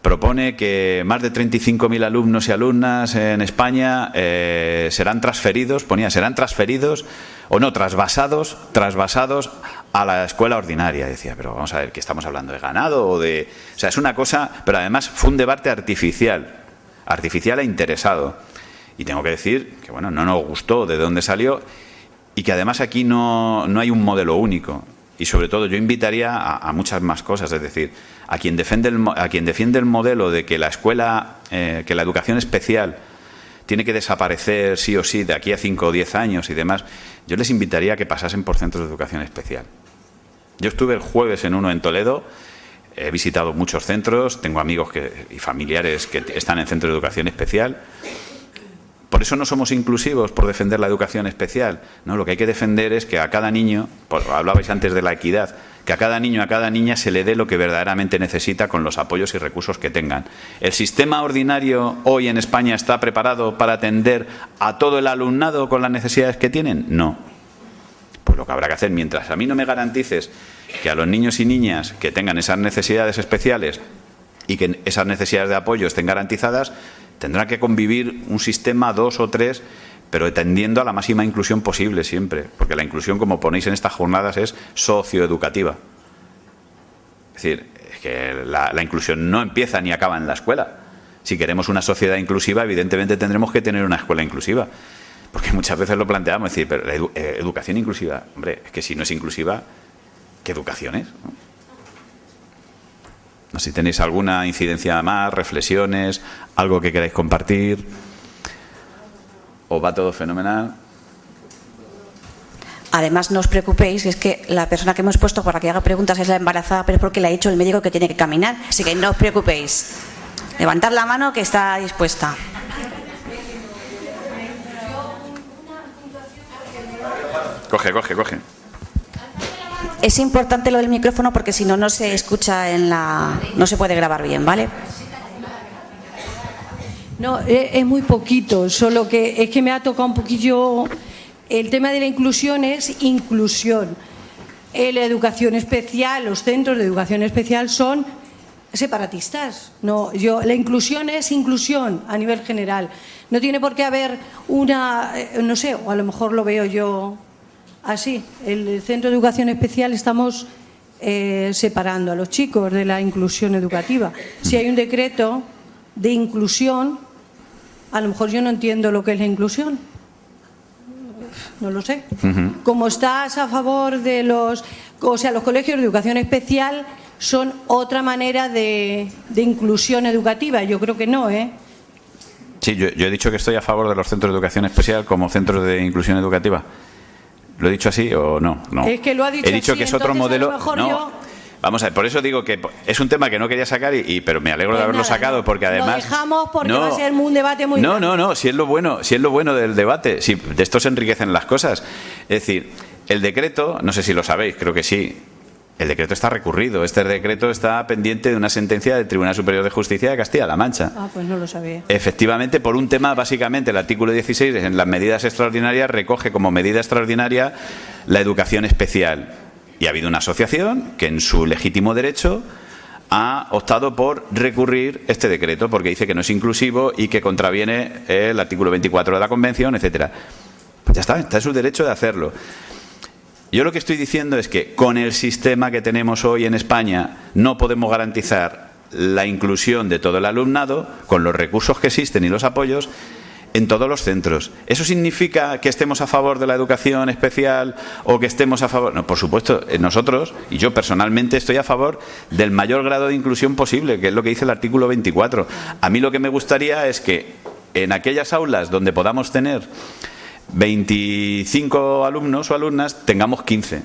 propone que más de 35.000 alumnos y alumnas en España serán transferidos, serán transferidos o no, trasvasados a la escuela ordinaria. Decía, pero vamos a ver, ¿qué estamos hablando? ¿De ganado o de...? O sea, es una cosa, pero además fue un debate artificial e interesado. Y tengo que decir que, bueno, no nos gustó de dónde salió y que además aquí no hay un modelo único. Y sobre todo yo invitaría a muchas más cosas, es decir, a quien defiende el modelo de que la escuela, que la educación especial tiene que desaparecer sí o sí de aquí a 5 o 10 años y demás, yo les invitaría a que pasasen por centros de educación especial. Yo estuve el jueves en uno en Toledo, he visitado muchos centros, tengo amigos y familiares que están en centros de educación especial. Por eso no somos inclusivos, por defender la educación especial. No, lo que hay que defender es que a cada niño, hablabais antes de la equidad, que a cada niño, a cada niña se le dé lo que verdaderamente necesita con los apoyos y recursos que tengan. ¿El sistema ordinario hoy en España está preparado para atender a todo el alumnado con las necesidades que tienen? No. Pues lo que habrá que hacer, mientras a mí no me garantices que a los niños y niñas que tengan esas necesidades especiales y que esas necesidades de apoyo estén garantizadas, tendrá que convivir un sistema, 2 o 3, pero tendiendo a la máxima inclusión posible siempre, porque la inclusión, como ponéis en estas jornadas, es socioeducativa. Es decir, es que la inclusión no empieza ni acaba en la escuela. Si queremos una sociedad inclusiva, evidentemente tendremos que tener una escuela inclusiva, porque muchas veces lo planteamos, es decir, pero la educación inclusiva, hombre, es que si no es inclusiva, ¿qué educación es? No sé si tenéis alguna incidencia más, reflexiones, algo que queráis compartir. ¿O va todo fenomenal? Además, no os preocupéis, es que la persona que hemos puesto para que haga preguntas es la embarazada, pero es porque le ha dicho el médico que tiene que caminar. Así que no os preocupéis. Levantad la mano que está dispuesta. Coge. Es importante lo del micrófono porque si no, no se escucha no se puede grabar bien, ¿vale? No, es muy poquito, solo que es que me ha tocado un poquillo. El tema de la inclusión es inclusión. La educación especial, los centros de educación especial son separatistas. No, la inclusión es inclusión a nivel general. No tiene por qué haber una, no sé, o a lo mejor lo veo yo así. El centro de educación especial estamos separando a los chicos de la inclusión educativa. Si hay un decreto de inclusión, a lo mejor yo no entiendo lo que es la inclusión. No lo sé. Como estás a favor de los colegios de educación especial son otra manera de inclusión educativa. Yo creo que no, ¿eh? Sí, yo he dicho que estoy a favor de los centros de educación especial como centros de inclusión educativa. ¿Lo he dicho así o no? No. Es que lo ha dicho he dicho así, que es otro modelo. No. Yo... Vamos a ver, por eso digo que es un tema que no quería sacar, pero me alegro de haberlo sacado, porque además... Lo dejamos porque va a ser un debate muy grande. No, si es lo bueno del debate, si de esto se enriquecen las cosas. Es decir, el decreto, no sé si lo sabéis, creo que sí, el decreto está recurrido. Este decreto está pendiente de una sentencia del Tribunal Superior de Justicia de Castilla-La Mancha. Ah, pues no lo sabía. Efectivamente, por un tema, básicamente, el artículo 16 en las medidas extraordinarias recoge como medida extraordinaria la educación especial. Y ha habido una asociación que en su legítimo derecho ha optado por recurrir este decreto porque dice que no es inclusivo y que contraviene el artículo 24 de la Convención, etcétera. Pues ya está en su derecho de hacerlo. Yo lo que estoy diciendo es que con el sistema que tenemos hoy en España no podemos garantizar la inclusión de todo el alumnado con los recursos que existen y los apoyos. en todos los centros. ¿Eso significa que estemos a favor de la educación especial o que estemos a favor? No, por supuesto, nosotros, y yo personalmente, estoy a favor del mayor grado de inclusión posible, que es lo que dice el artículo 24. A mí lo que me gustaría es que en aquellas aulas donde podamos tener 25 alumnos o alumnas, tengamos 15.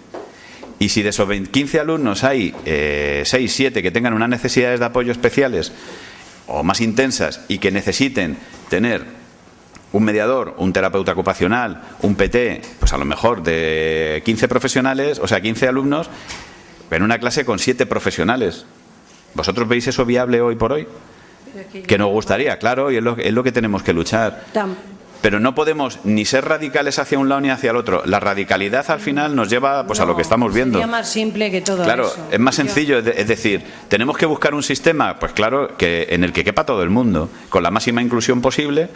Y si de esos 15 alumnos hay 6, 7 que tengan unas necesidades de apoyo especiales o más intensas y que necesiten tener un mediador, un terapeuta ocupacional, un PT, pues a lo mejor de 15 profesionales, o sea, 15 alumnos, en una clase con 7 profesionales. ¿Vosotros veis eso viable hoy por hoy? Que nos gustaría, claro, y es lo que tenemos que luchar. Pero no podemos ni ser radicales hacia un lado ni hacia el otro. La radicalidad al final nos lleva pues a lo que estamos viendo. Sería más simple que todo claro, eso. Es más sencillo, es decir, tenemos que buscar un sistema, pues claro, que en el que quepa todo el mundo, con la máxima inclusión posible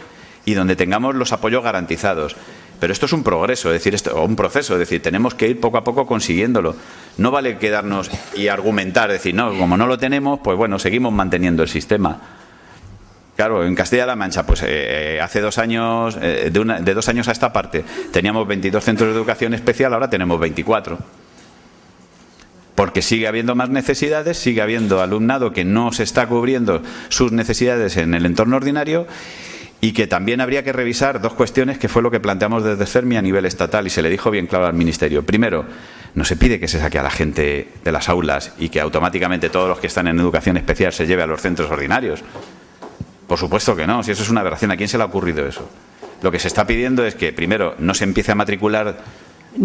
y donde tengamos los apoyos garantizados. Pero esto es un progreso, es decir, o un proceso, es decir, tenemos que ir poco a poco consiguiéndolo. No vale quedarnos y argumentar, decir, no, como no lo tenemos, pues bueno, seguimos manteniendo el sistema. Claro, en Castilla-La Mancha, pues hace 2 años, de 2 años a esta parte, teníamos 22 centros de educación especial, ahora tenemos 24. Porque sigue habiendo más necesidades, sigue habiendo alumnado que no se está cubriendo sus necesidades en el entorno ordinario y que también habría que revisar 2 cuestiones que fue lo que planteamos desde CERMI a nivel estatal y se le dijo bien claro al Ministerio. Primero, no se pide que se saque a la gente de las aulas y que automáticamente todos los que están en educación especial se lleve a los centros ordinarios. Por supuesto que no, si eso es una aberración. ¿A quién se le ha ocurrido eso? Lo que se está pidiendo es que, primero, no se empiece a matricular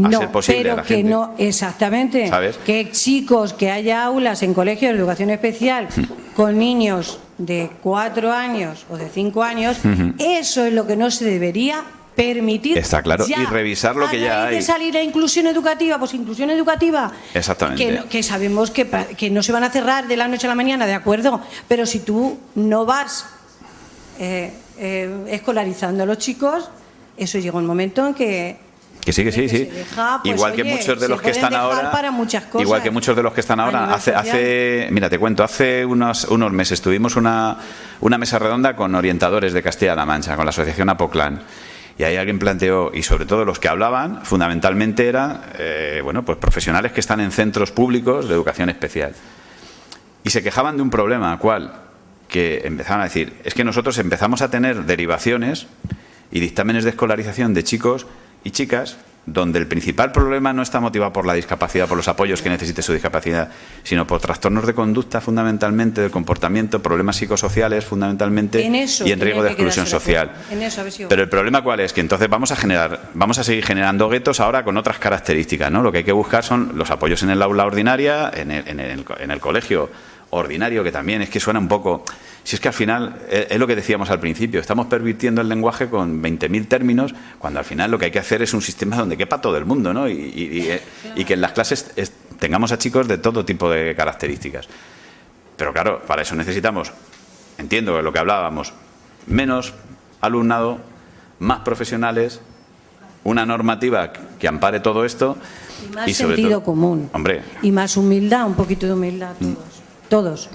a ser posible pero a la gente. que no, exactamente. ¿Sabes? Que chicos, que haya aulas en colegios de educación especial con niños de 4 años o de 5 años, eso es lo que no se debería permitir. Está claro, ya. y revisar lo que ya hay. De salir a inclusión educativa, pues inclusión educativa. Exactamente. Que sabemos que no se van a cerrar de la noche a la mañana, de acuerdo, pero si tú no vas escolarizando a los chicos, eso llega un momento en que sí. Deja, pues, igual que oye, muchos de los que están ahora, para muchas cosas. igual que muchos de los que están ahora, mira, te cuento, hace unos meses tuvimos una mesa redonda con orientadores de Castilla-La Mancha, con la asociación Apoclan. Y ahí alguien planteó, y sobre todo los que hablaban, fundamentalmente eran pues profesionales que están en centros públicos de educación especial. Y se quejaban de un problema, ¿cuál? Que empezaban a decir, es que nosotros empezamos a tener derivaciones y dictámenes de escolarización de chicos y chicas donde el principal problema no está motivado por la discapacidad, por los apoyos que necesite su discapacidad, sino por trastornos de conducta fundamentalmente, del comportamiento, problemas psicosociales fundamentalmente y en riesgo de exclusión social. Pero el problema ¿cuál es? Que entonces vamos a seguir generando guetos ahora con otras características, ¿no? Lo que hay que buscar son los apoyos en el aula ordinaria, en el colegio ordinario, que también es que suena un poco... Si es que al final, es lo que decíamos al principio, estamos pervirtiendo el lenguaje con 20.000 términos, cuando al final lo que hay que hacer es un sistema donde quepa todo el mundo, ¿no? Y que en las clases tengamos a chicos de todo tipo de características. Pero claro, para eso necesitamos, entiendo de lo que hablábamos, menos alumnado, más profesionales, una normativa que ampare todo esto y más sobre sentido todo, común. Hombre. Y más humildad, un poquito de humildad todos.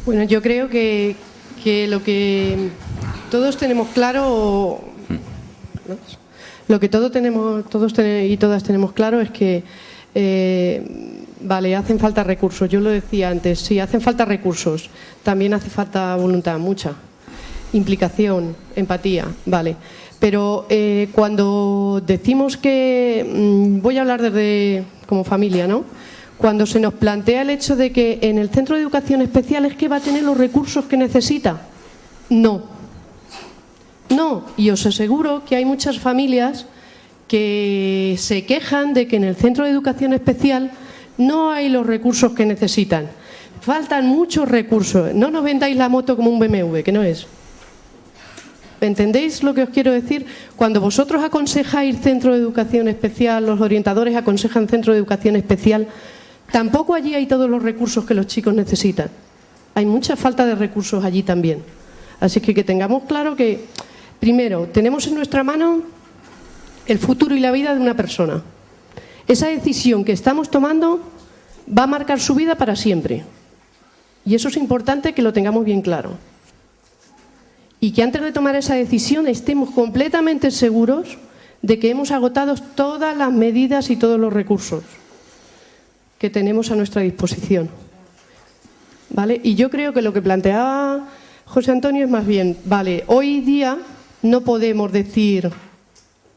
Bueno, yo creo que lo que todos tenemos claro, lo que todos y todas tenemos claro es que, vale, hacen falta recursos. Yo lo decía antes, sí, hacen falta recursos. También hace falta voluntad, mucha. Implicación, empatía, vale. Pero cuando decimos que, voy a hablar desde como familia, ¿no? Cuando se nos plantea el hecho de que en el centro de educación especial es que va a tener los recursos que necesita, no, y os aseguro que hay muchas familias que se quejan de que en el centro de educación especial no hay los recursos que necesitan, faltan muchos recursos, no nos vendáis la moto como un BMW, que no es. ¿Entendéis lo que os quiero decir? Cuando vosotros aconsejáis centro de educación especial, los orientadores aconsejan centro de educación especial, tampoco allí hay todos los recursos que los chicos necesitan. Hay mucha falta de recursos allí también. Así que tengamos claro que, primero, tenemos en nuestra mano el futuro y la vida de una persona. Esa decisión que estamos tomando va a marcar su vida para siempre. Y eso es importante que lo tengamos bien claro. Y que antes de tomar esa decisión estemos completamente seguros de que hemos agotado todas las medidas y todos los recursos que tenemos a nuestra disposición. ¿Vale? Y yo creo que lo que planteaba José Antonio es más bien, vale, hoy día no podemos decir,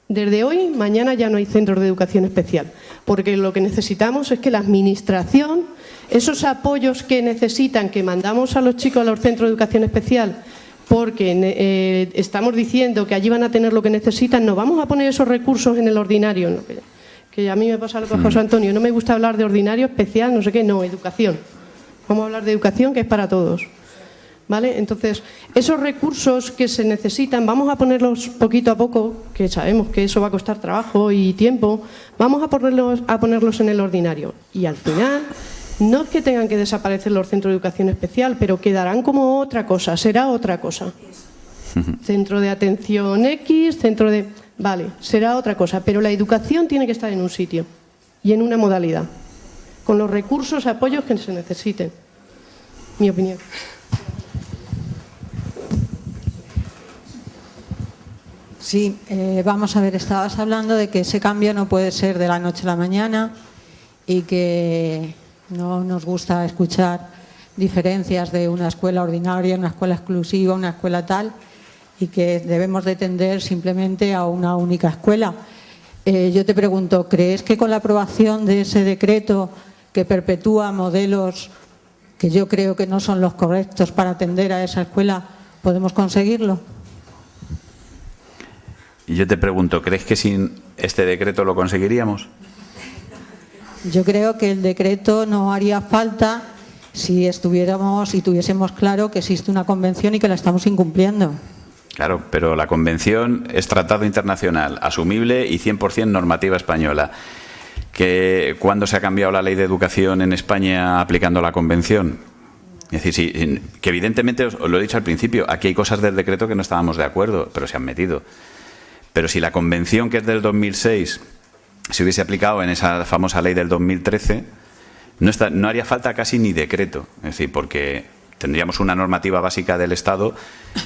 desde hoy, mañana ya no hay centros de educación especial, porque lo que necesitamos es que la administración, esos apoyos que necesitan, que mandamos a los chicos a los centros de educación especial, porque estamos diciendo que allí van a tener lo que necesitan, no vamos a poner esos recursos en el ordinario, ¿no? Que a mí me pasa lo que a José Antonio, no me gusta hablar de ordinario, especial, no sé qué, no, educación. Vamos a hablar de educación, que es para todos. ¿Vale? Entonces, esos recursos que se necesitan, vamos a ponerlos poquito a poco, que sabemos que eso va a costar trabajo y tiempo, vamos a ponerlos en el ordinario. Y al final, no es que tengan que desaparecer los centros de educación especial, pero quedarán como otra cosa, será otra cosa. Centro de atención X, centro de... Vale, será otra cosa, pero la educación tiene que estar en un sitio y en una modalidad, con los recursos, apoyos que se necesiten. Mi opinión. Sí, vamos a ver, estabas hablando de que ese cambio no puede ser de la noche a la mañana y que no nos gusta escuchar diferencias de una escuela ordinaria, una escuela exclusiva, una escuela tal, y que debemos de tender simplemente a una única escuela. Yo te pregunto, ¿crees que con la aprobación de ese decreto que perpetúa modelos que yo creo que no son los correctos para atender a esa escuela, podemos conseguirlo? Y yo te pregunto, ¿crees que sin este decreto lo conseguiríamos? Yo creo que el decreto no haría falta si estuviéramos y tuviésemos claro que existe una convención y que la estamos incumpliendo. Claro, pero la convención es tratado internacional, asumible y 100% normativa española. ¿Cuándo se ha cambiado la ley de educación en España aplicando la convención? Es decir, sí, que evidentemente, os lo he dicho al principio, aquí hay cosas del decreto que no estábamos de acuerdo, pero se han metido. Pero si la convención, que es del 2006, se hubiese aplicado en esa famosa ley del 2013, no haría falta casi ni decreto. Es decir, porque tendríamos una normativa básica del Estado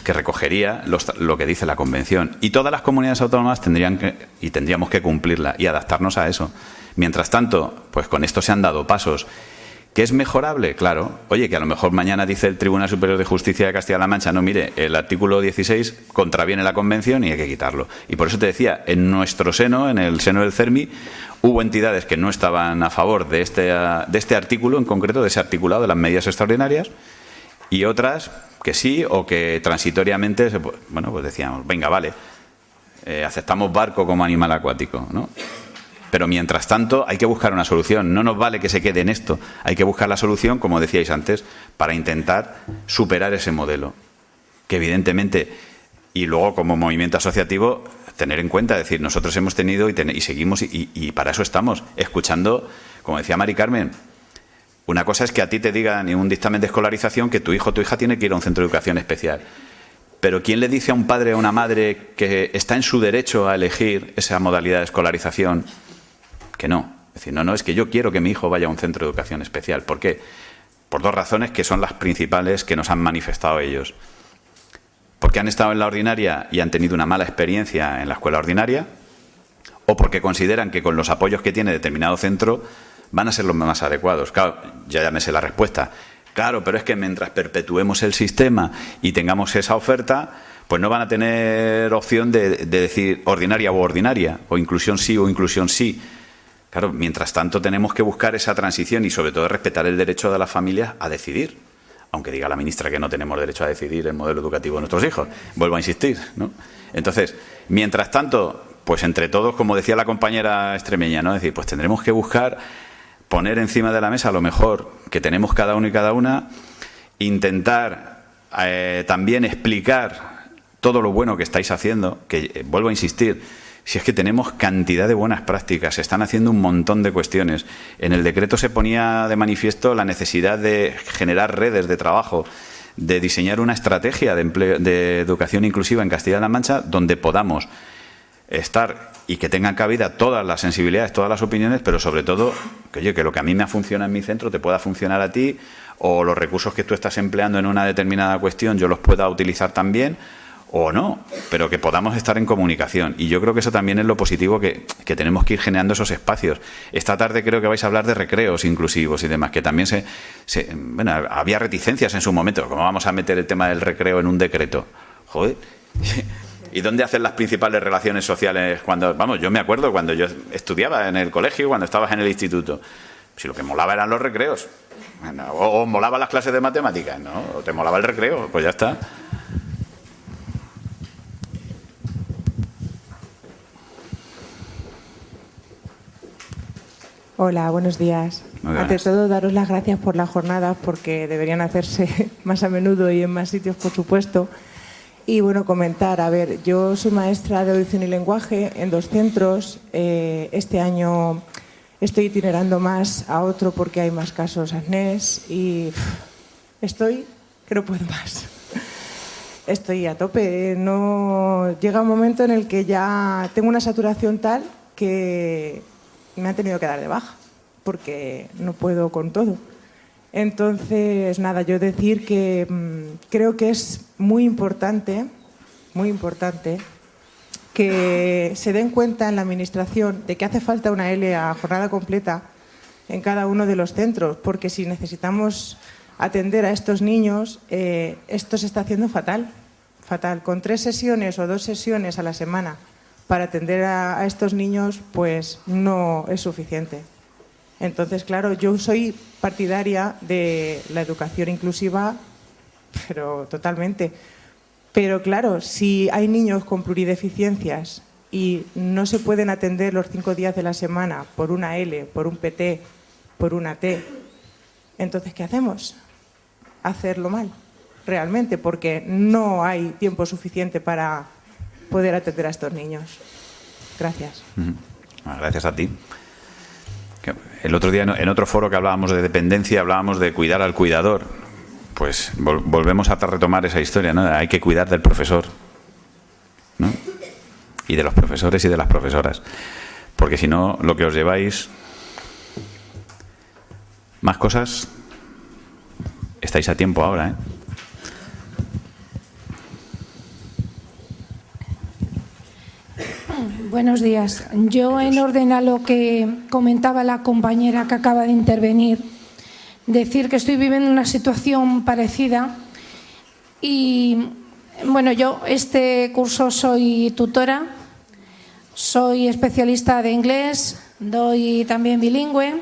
que recogería lo que dice la convención. Y todas las comunidades autónomas tendríamos que cumplirla y adaptarnos a eso. Mientras tanto, pues con esto se han dado pasos. ¿Qué es mejorable? Claro. Oye, que a lo mejor mañana dice el Tribunal Superior de Justicia de Castilla-La Mancha, no, mire, el artículo 16 contraviene la Convención y hay que quitarlo. Y por eso te decía, en nuestro seno, en el seno del CERMI, hubo entidades que no estaban a favor de este artículo, en concreto, de ese articulado de las medidas extraordinarias, y otras que sí, o que transitoriamente, bueno, pues decíamos, venga, vale, aceptamos barco como animal acuático, ¿no? Pero mientras tanto hay que buscar una solución. No nos vale que se quede en esto. Hay que buscar la solución, como decíais antes, para intentar superar ese modelo. Que evidentemente, y luego como movimiento asociativo, tener en cuenta, es decir, nosotros hemos tenido y seguimos, y para eso estamos, escuchando, como decía Mari Carmen, una cosa es que a ti te digan en un dictamen de escolarización que tu hijo o tu hija tiene que ir a un centro de educación especial. Pero ¿quién le dice a un padre o a una madre que está en su derecho a elegir esa modalidad de escolarización? Que no. Es decir, no, es que yo quiero que mi hijo vaya a un centro de educación especial. ¿Por qué? Por dos razones que son las principales que nos han manifestado ellos. Porque han estado en la ordinaria y han tenido una mala experiencia en la escuela ordinaria, o porque consideran que con los apoyos que tiene determinado centro van a ser los más adecuados. Claro, ya me sé la respuesta. Claro, pero es que mientras perpetuemos el sistema y tengamos esa oferta, pues no van a tener opción de decir ordinaria o ordinaria, o inclusión sí o inclusión sí. Claro, mientras tanto tenemos que buscar esa transición y sobre todo respetar el derecho de las familias a decidir. Aunque diga la ministra que no tenemos derecho a decidir el modelo educativo de nuestros hijos. Vuelvo a insistir, ¿no? Entonces, mientras tanto, pues entre todos, como decía la compañera extremeña, ¿no? Es decir, pues tendremos que buscar poner encima de la mesa lo mejor que tenemos cada uno y cada una, intentar también explicar todo lo bueno que estáis haciendo, que vuelvo a insistir, si es que tenemos cantidad de buenas prácticas, se están haciendo un montón de cuestiones. En el decreto se ponía de manifiesto la necesidad de generar redes de trabajo, de diseñar una estrategia de educación inclusiva en Castilla-La Mancha donde podamos estar y que tengan cabida todas las sensibilidades, todas las opiniones, pero sobre todo que, oye, que lo que a mí me funciona en mi centro te pueda funcionar a ti, o los recursos que tú estás empleando en una determinada cuestión yo los pueda utilizar también, o no, pero que podamos estar en comunicación. Y yo creo que eso también es lo positivo, que tenemos que ir generando esos espacios. Esta tarde creo que vais a hablar de recreos inclusivos y demás, que también bueno, había reticencias en su momento. ¿Cómo vamos a meter el tema del recreo en un decreto? Joder. ¿Y dónde hacen las principales relaciones sociales? Vamos, yo me acuerdo cuando yo estudiaba en el colegio, cuando estabas en el instituto. Si lo que molaba eran los recreos. O molaba las clases de matemáticas, ¿no? O te molaba el recreo, pues ya está. Hola, buenos días. Ante todo, daros las gracias por las jornadas, porque deberían hacerse más a menudo y en más sitios, por supuesto. Y bueno, comentar, a ver, yo soy maestra de audición y lenguaje en 2 centros. Este año estoy itinerando más a otro porque hay más casos ASNES y estoy que no puedo más. Estoy a tope. No, llega un momento en el que ya tengo una saturación tal que me han tenido que dar de baja porque no puedo con todo. Entonces, nada, yo decir que creo que es muy importante que se den cuenta en la Administración de que hace falta una L a jornada completa en cada uno de los centros, porque si necesitamos atender a estos niños, esto se está haciendo fatal. Con 3 sesiones o 2 sesiones a la semana para atender a estos niños, pues no es suficiente. Entonces, claro, yo soy partidaria de la educación inclusiva, pero totalmente. Pero claro, si hay niños con plurideficiencias y no se pueden atender los 5 días de la semana por una L, por un PT, por una T, entonces, ¿qué hacemos? Hacerlo mal, realmente, porque no hay tiempo suficiente para poder atender a estos niños. Gracias. Gracias a ti. El otro día, en otro foro que hablábamos de dependencia, hablábamos de cuidar al cuidador. Pues volvemos a retomar esa historia, ¿no? Hay que cuidar del profesor, ¿no? Y de los profesores y de las profesoras. Porque si no, lo que os lleváis... Más cosas... Estáis a tiempo ahora, ¿eh? Buenos días. Yo, en orden a lo que comentaba la compañera que acaba de intervenir, decir que estoy viviendo una situación parecida y, bueno, yo este curso soy tutora, soy especialista de inglés, doy también bilingüe,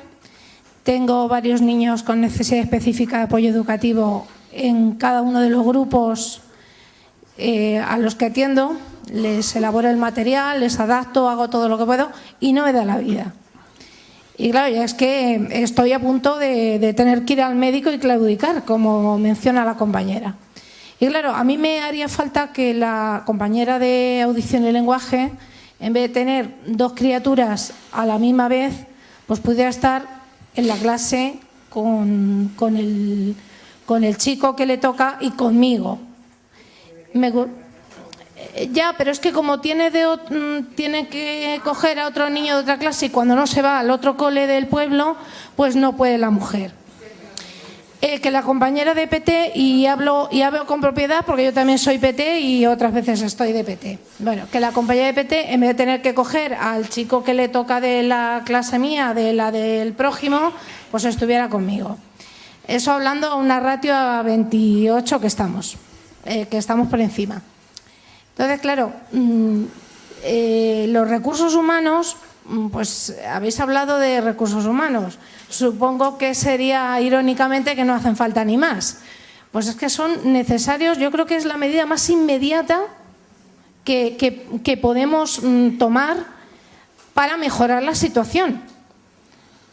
tengo varios niños con necesidad específica de apoyo educativo en cada uno de los grupos a los que atiendo. Les elaboro el material, les adapto, hago todo lo que puedo y no me da la vida. Y claro, ya es que estoy a punto de tener que ir al médico y claudicar, como menciona la compañera. Y claro, a mí me haría falta que la compañera de audición y lenguaje, en vez de tener 2 criaturas a la misma vez, pues pudiera estar en la clase con el chico que le toca y conmigo. Ya, pero es que como tiene que coger a otro niño de otra clase y cuando no se va al otro cole del pueblo, pues no puede la mujer. Que la compañera de PT, y hablo con propiedad porque yo también soy PT y otras veces estoy de PT. Bueno, que la compañera de PT, en vez de tener que coger al chico que le toca de la clase mía, de la del prójimo, pues estuviera conmigo. Eso hablando a una ratio a 28 que estamos por encima. Entonces, claro, los recursos humanos, pues habéis hablado de recursos humanos. Supongo que sería irónicamente que no hacen falta ni más. Pues es que son necesarios, yo creo que es la medida más inmediata que podemos tomar para mejorar la situación.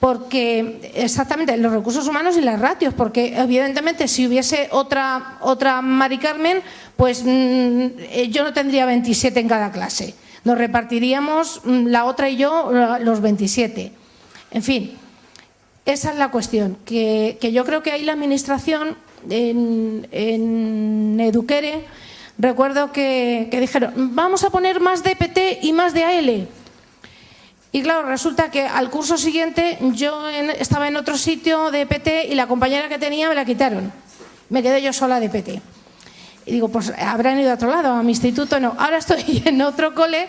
Porque exactamente los recursos humanos y las ratios, porque evidentemente si hubiese otra Mari Carmen, pues yo no tendría 27 en cada clase. Nos repartiríamos la otra y yo los 27. En fin, esa es la cuestión, que yo creo que ahí la Administración en Eduquere recuerdo que dijeron, vamos a poner más de PT y más de AL. Y claro, resulta que al curso siguiente yo estaba en otro sitio de PT y la compañera que tenía me la quitaron. Me quedé yo sola de PT. Y digo, pues habrán ido a otro lado, a mi instituto no. Ahora estoy en otro cole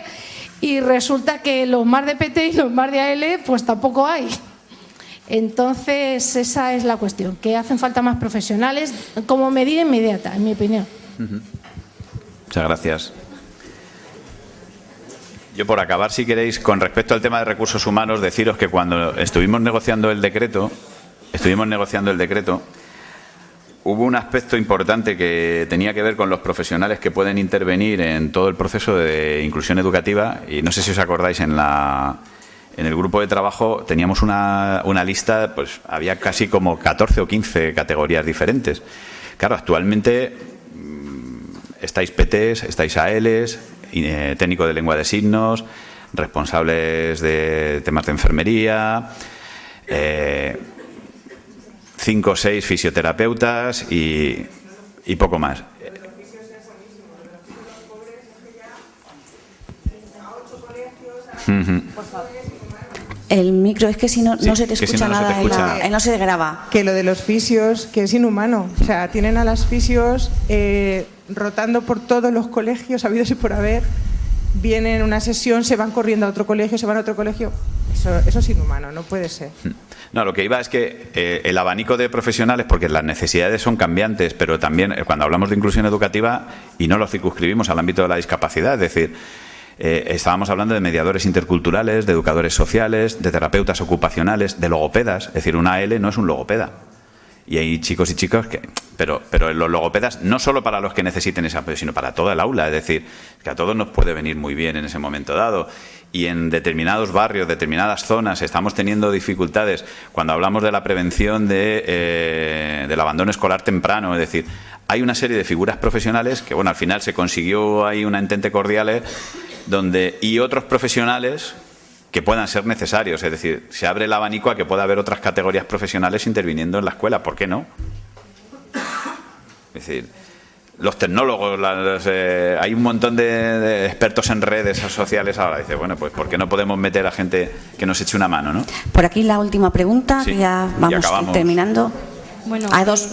y resulta que los más de PT y los más de AL pues tampoco hay. Entonces esa es la cuestión, que hacen falta más profesionales como medida inmediata, en mi opinión. Muchas gracias. Yo, por acabar, si queréis, con respecto al tema de recursos humanos, deciros que cuando estuvimos negociando el decreto, hubo un aspecto importante que tenía que ver con los profesionales que pueden intervenir en todo el proceso de inclusión educativa, y no sé si os acordáis, en el grupo de trabajo teníamos una lista, pues había casi como 14 o 15 categorías diferentes. Claro, actualmente estáis PTs, estáis ALs, técnico de lengua de signos, responsables de temas de enfermería, 5 o 6 fisioterapeutas y poco más. El micro, es que si no, no se te escucha nada, no se graba. Que lo de los fisios, que es inhumano. O sea, tienen a las fisios rotando por todos los colegios, habidos y por haber. Vienen una sesión, se van corriendo a otro colegio, se van a otro colegio. Eso es inhumano, no puede ser. No, lo que iba es que el abanico de profesionales, porque las necesidades son cambiantes, pero también cuando hablamos de inclusión educativa, y no lo circunscribimos al ámbito de la discapacidad, es decir, estábamos hablando de mediadores interculturales, de educadores sociales, de terapeutas ocupacionales, de logopedas. Es decir, una AL no es un logopeda. Y hay chicos y chicas que... Pero los logopedas, no solo para los que necesiten ese apoyo, sino para toda el aula. Es decir, que a todos nos puede venir muy bien en ese momento dado. Y en determinados barrios, determinadas zonas, estamos teniendo dificultades cuando hablamos de la prevención del abandono escolar temprano. Es decir, hay una serie de figuras profesionales que, bueno, al final se consiguió ahí una entente cordial y otros profesionales que puedan ser necesarios. Es decir, se abre el abanico a que pueda haber otras categorías profesionales interviniendo en la escuela. ¿Por qué no? Es decir, los tecnólogos, hay un montón de expertos en redes sociales ahora. Dice, bueno, pues ¿por qué no podemos meter a gente que nos eche una mano, no? Por aquí la última pregunta, sí, que ya vamos terminando. Bueno, hay dos.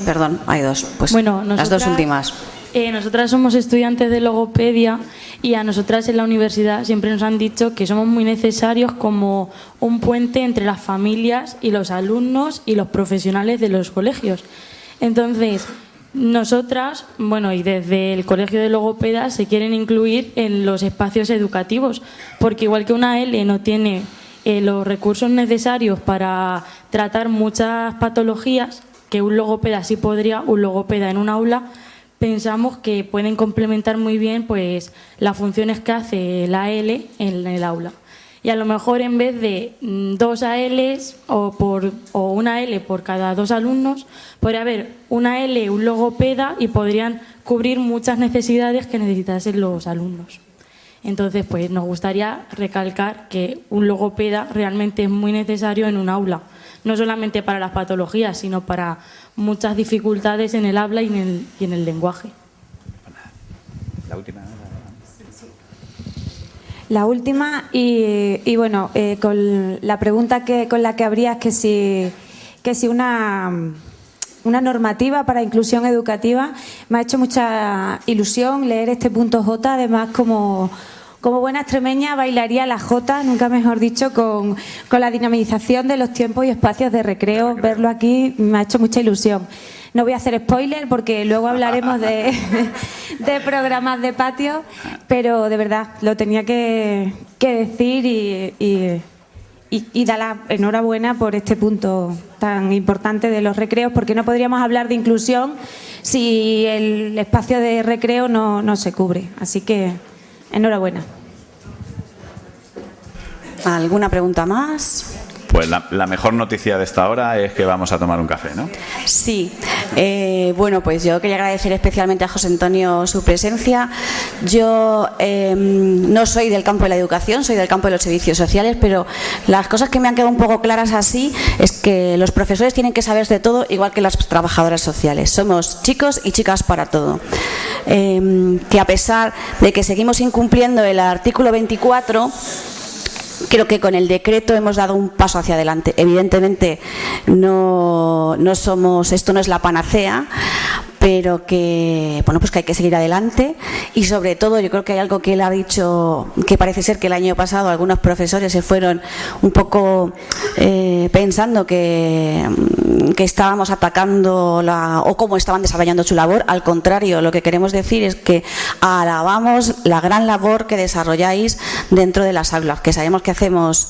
Pues bueno, las dos últimas. Nosotras somos estudiantes de logopedia y a nosotras en la universidad siempre nos han dicho que somos muy necesarios como un puente entre las familias y los alumnos y los profesionales de los colegios. Entonces, nosotras, bueno, y desde el Colegio de Logopedas se quieren incluir en los espacios educativos, porque igual que una L no tiene los recursos necesarios para tratar muchas patologías, que un logopeda sí podría, un logopeda en un aula, pensamos que pueden complementar muy bien pues las funciones que hace la AL en el aula. Y a lo mejor en vez de 2 ALs o una L por cada 2 alumnos, podría haber una L, un logopeda, y podrían cubrir muchas necesidades que necesitasen los alumnos. Entonces, pues nos gustaría recalcar que un logopeda realmente es muy necesario en un aula, no solamente para las patologías, sino para muchas dificultades en el habla y en el lenguaje. La última. La última y bueno, con la pregunta con la que habría es que si una normativa para inclusión educativa. Me ha hecho mucha ilusión leer este punto J, además como buena extremeña bailaría la J, nunca mejor dicho, con la dinamización de los tiempos y espacios de recreo. Verlo aquí me ha hecho mucha ilusión. No voy a hacer spoiler porque luego hablaremos de programas de patio, pero de verdad lo tenía que decir y dar la enhorabuena por este punto tan importante de los recreos, porque no podríamos hablar de inclusión si el espacio de recreo no se cubre. Así que enhorabuena. ¿Alguna pregunta más? Pues la mejor noticia de esta hora es que vamos a tomar un café, ¿no? Sí, bueno, pues yo quería agradecer especialmente a José Antonio su presencia. Yo no soy del campo de la educación, soy del campo de los servicios sociales, pero las cosas que me han quedado un poco claras así es que los profesores tienen que saber de todo, igual que las trabajadoras sociales. Somos chicos y chicas para todo. Que a pesar de que seguimos incumpliendo el artículo 24, creo que con el decreto hemos dado un paso hacia adelante. Evidentemente no somos, esto no es la panacea, pero que bueno, pues que hay que seguir adelante. Y sobre todo yo creo que hay algo que él ha dicho, que parece ser que el año pasado algunos profesores se fueron un poco pensando que estábamos atacando o cómo estaban desarrollando su labor. Al contrario, lo que queremos decir es que alabamos la gran labor que desarrolláis dentro de las aulas, que sabemos que hacemos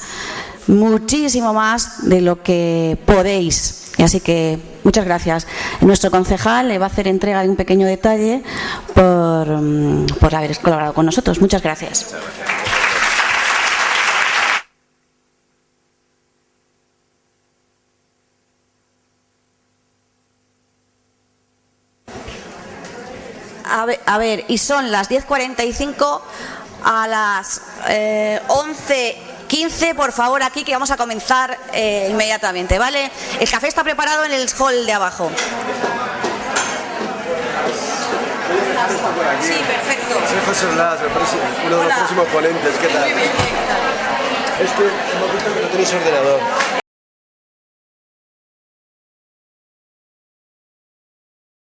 muchísimo más de lo que podéis. Y así que muchas gracias. Nuestro concejal le va a hacer entrega de un pequeño detalle por haber colaborado con nosotros. Muchas gracias. A ver, y son las 10:45, a las 11:15, por favor, aquí que vamos a comenzar inmediatamente, ¿vale? El café está preparado en el hall de abajo. Sí, perfecto. Soy José Blas, uno de los próximos ponentes. ¿Qué tal? Muy bien, ¿qué tal? Es que hemos visto que no tenéis ordenador.